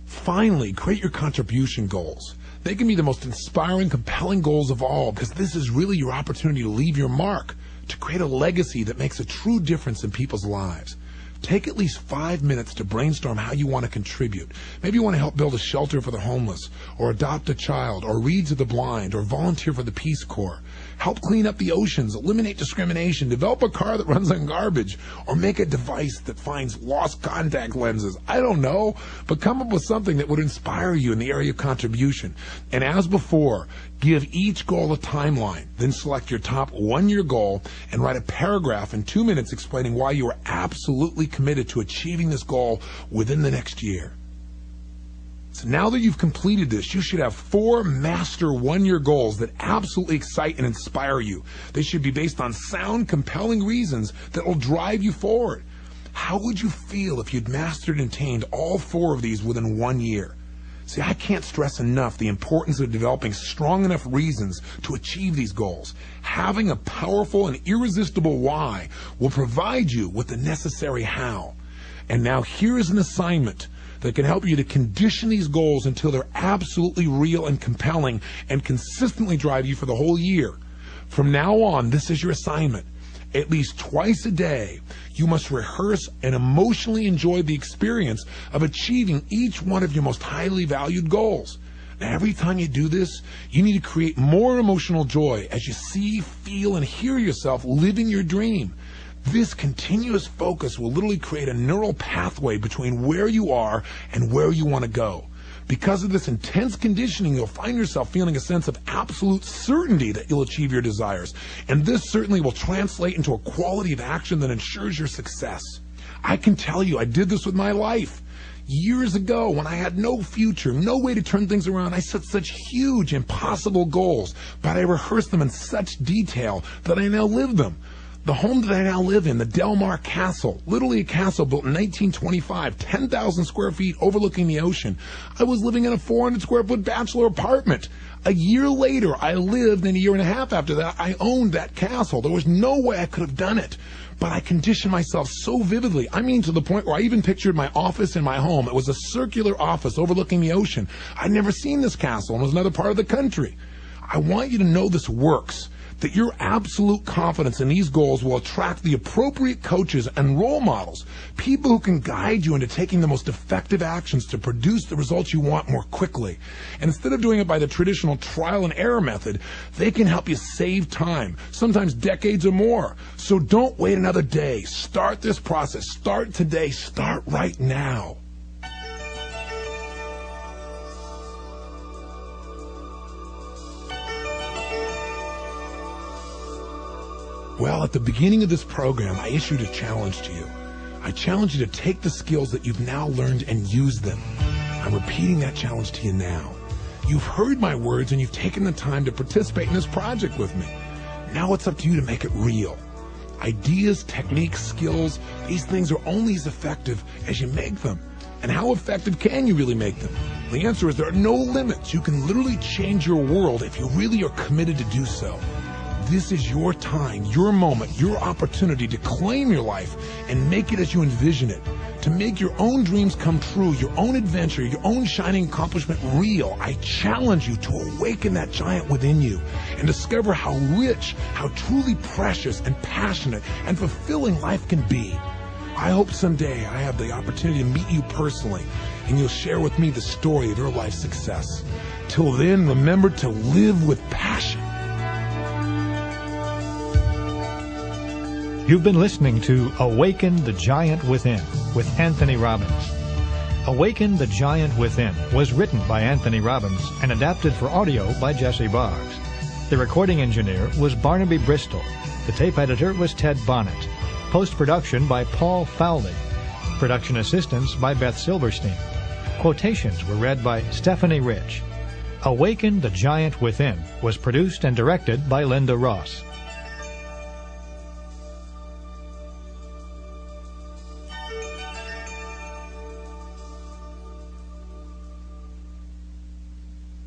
Finally, create your contribution goals. They can be the most inspiring, compelling goals of all, because this is really your opportunity to leave your mark, to create a legacy that makes a true difference in people's lives. Take at least 5 minutes to brainstorm how you want to contribute. Maybe you want to help build a shelter for the homeless, or adopt a child, or read to the blind, or volunteer for the Peace Corps. Help clean up the oceans, eliminate discrimination, develop a car that runs on garbage, or make a device that finds lost contact lenses. I don't know, but come up with something that would inspire you in the area of contribution. And as before, give each goal a timeline, then select your top 1-year goal and write a paragraph in 2 minutes explaining why you are absolutely committed to achieving this goal within the next year. So now that you've completed this, you should have 4 master 1-year goals that absolutely excite and inspire you. They should be based on sound, compelling reasons that will drive you forward. How would you feel if you'd mastered and attained all 4 of these within 1 year? See, I can't stress enough the importance of developing strong enough reasons to achieve these goals. Having a powerful and irresistible why will provide you with the necessary how. And now here is an assignment that can help you to condition these goals until they're absolutely real and compelling and consistently drive you for the whole year. From now on, this is your assignment. At least twice a day, you must rehearse and emotionally enjoy the experience of achieving each one of your most highly valued goals. Now, every time you do this, you need to create more emotional joy as you see, feel, and hear yourself living your dream. This continuous focus will literally create a neural pathway between where you are and where you want to go. Because of this intense conditioning, you'll find yourself feeling a sense of absolute certainty that you'll achieve your desires. And this certainly will translate into a quality of action that ensures your success. I can tell you, I did this with my life. Years ago, when I had no future, no way to turn things around, I set such huge, impossible goals, but I rehearsed them in such detail that I now live them. The home that I now live in, the Del Mar Castle, literally a castle built in 1925, 10,000 square feet overlooking the ocean. I was living in a 400 square foot bachelor apartment. A year later, I lived, and a year and a half after that, I owned that castle. There was no way I could have done it. But I conditioned myself so vividly. I mean, to the point where I even pictured my office in my home. It was a circular office overlooking the ocean. I'd never seen this castle, and it was another part of the country. I want you to know this works, that your absolute confidence in these goals will attract the appropriate coaches and role models, people who can guide you into taking the most effective actions to produce the results you want more quickly. And instead of doing it by the traditional trial and error method, they can help you save time, sometimes decades or more. So don't wait another day. Start this process. Start today. Start right now. Well, at the beginning of this program, I issued a challenge to you. I challenge you to take the skills that you've now learned and use them. I'm repeating that challenge to you now. You've heard my words and you've taken the time to participate in this project with me. Now it's up to you to make it real. Ideas, techniques, skills, these things are only as effective as you make them. And how effective can you really make them? The answer is there are no limits. You can literally change your world if you really are committed to do so. This is your time, your moment, your opportunity to claim your life and make it as you envision it. To make your own dreams come true, your own adventure, your own shining accomplishment real, I challenge you to awaken that giant within you and discover how rich, how truly precious and passionate and fulfilling life can be. I hope someday I have the opportunity to meet you personally and you'll share with me the story of your life's success. Till then, remember to live with passion. You've been listening to Awaken the Giant Within with Anthony Robbins. Awaken the Giant Within was written by Anthony Robbins and adapted for audio by Jesse Boggs. The recording engineer was Barnaby Bristol. The tape editor was Ted Bonnet. Post-production by Paul Fowley. Production assistance by Beth Silverstein. Quotations were read by Stephanie Rich. Awaken the Giant Within was produced and directed by Linda Ross.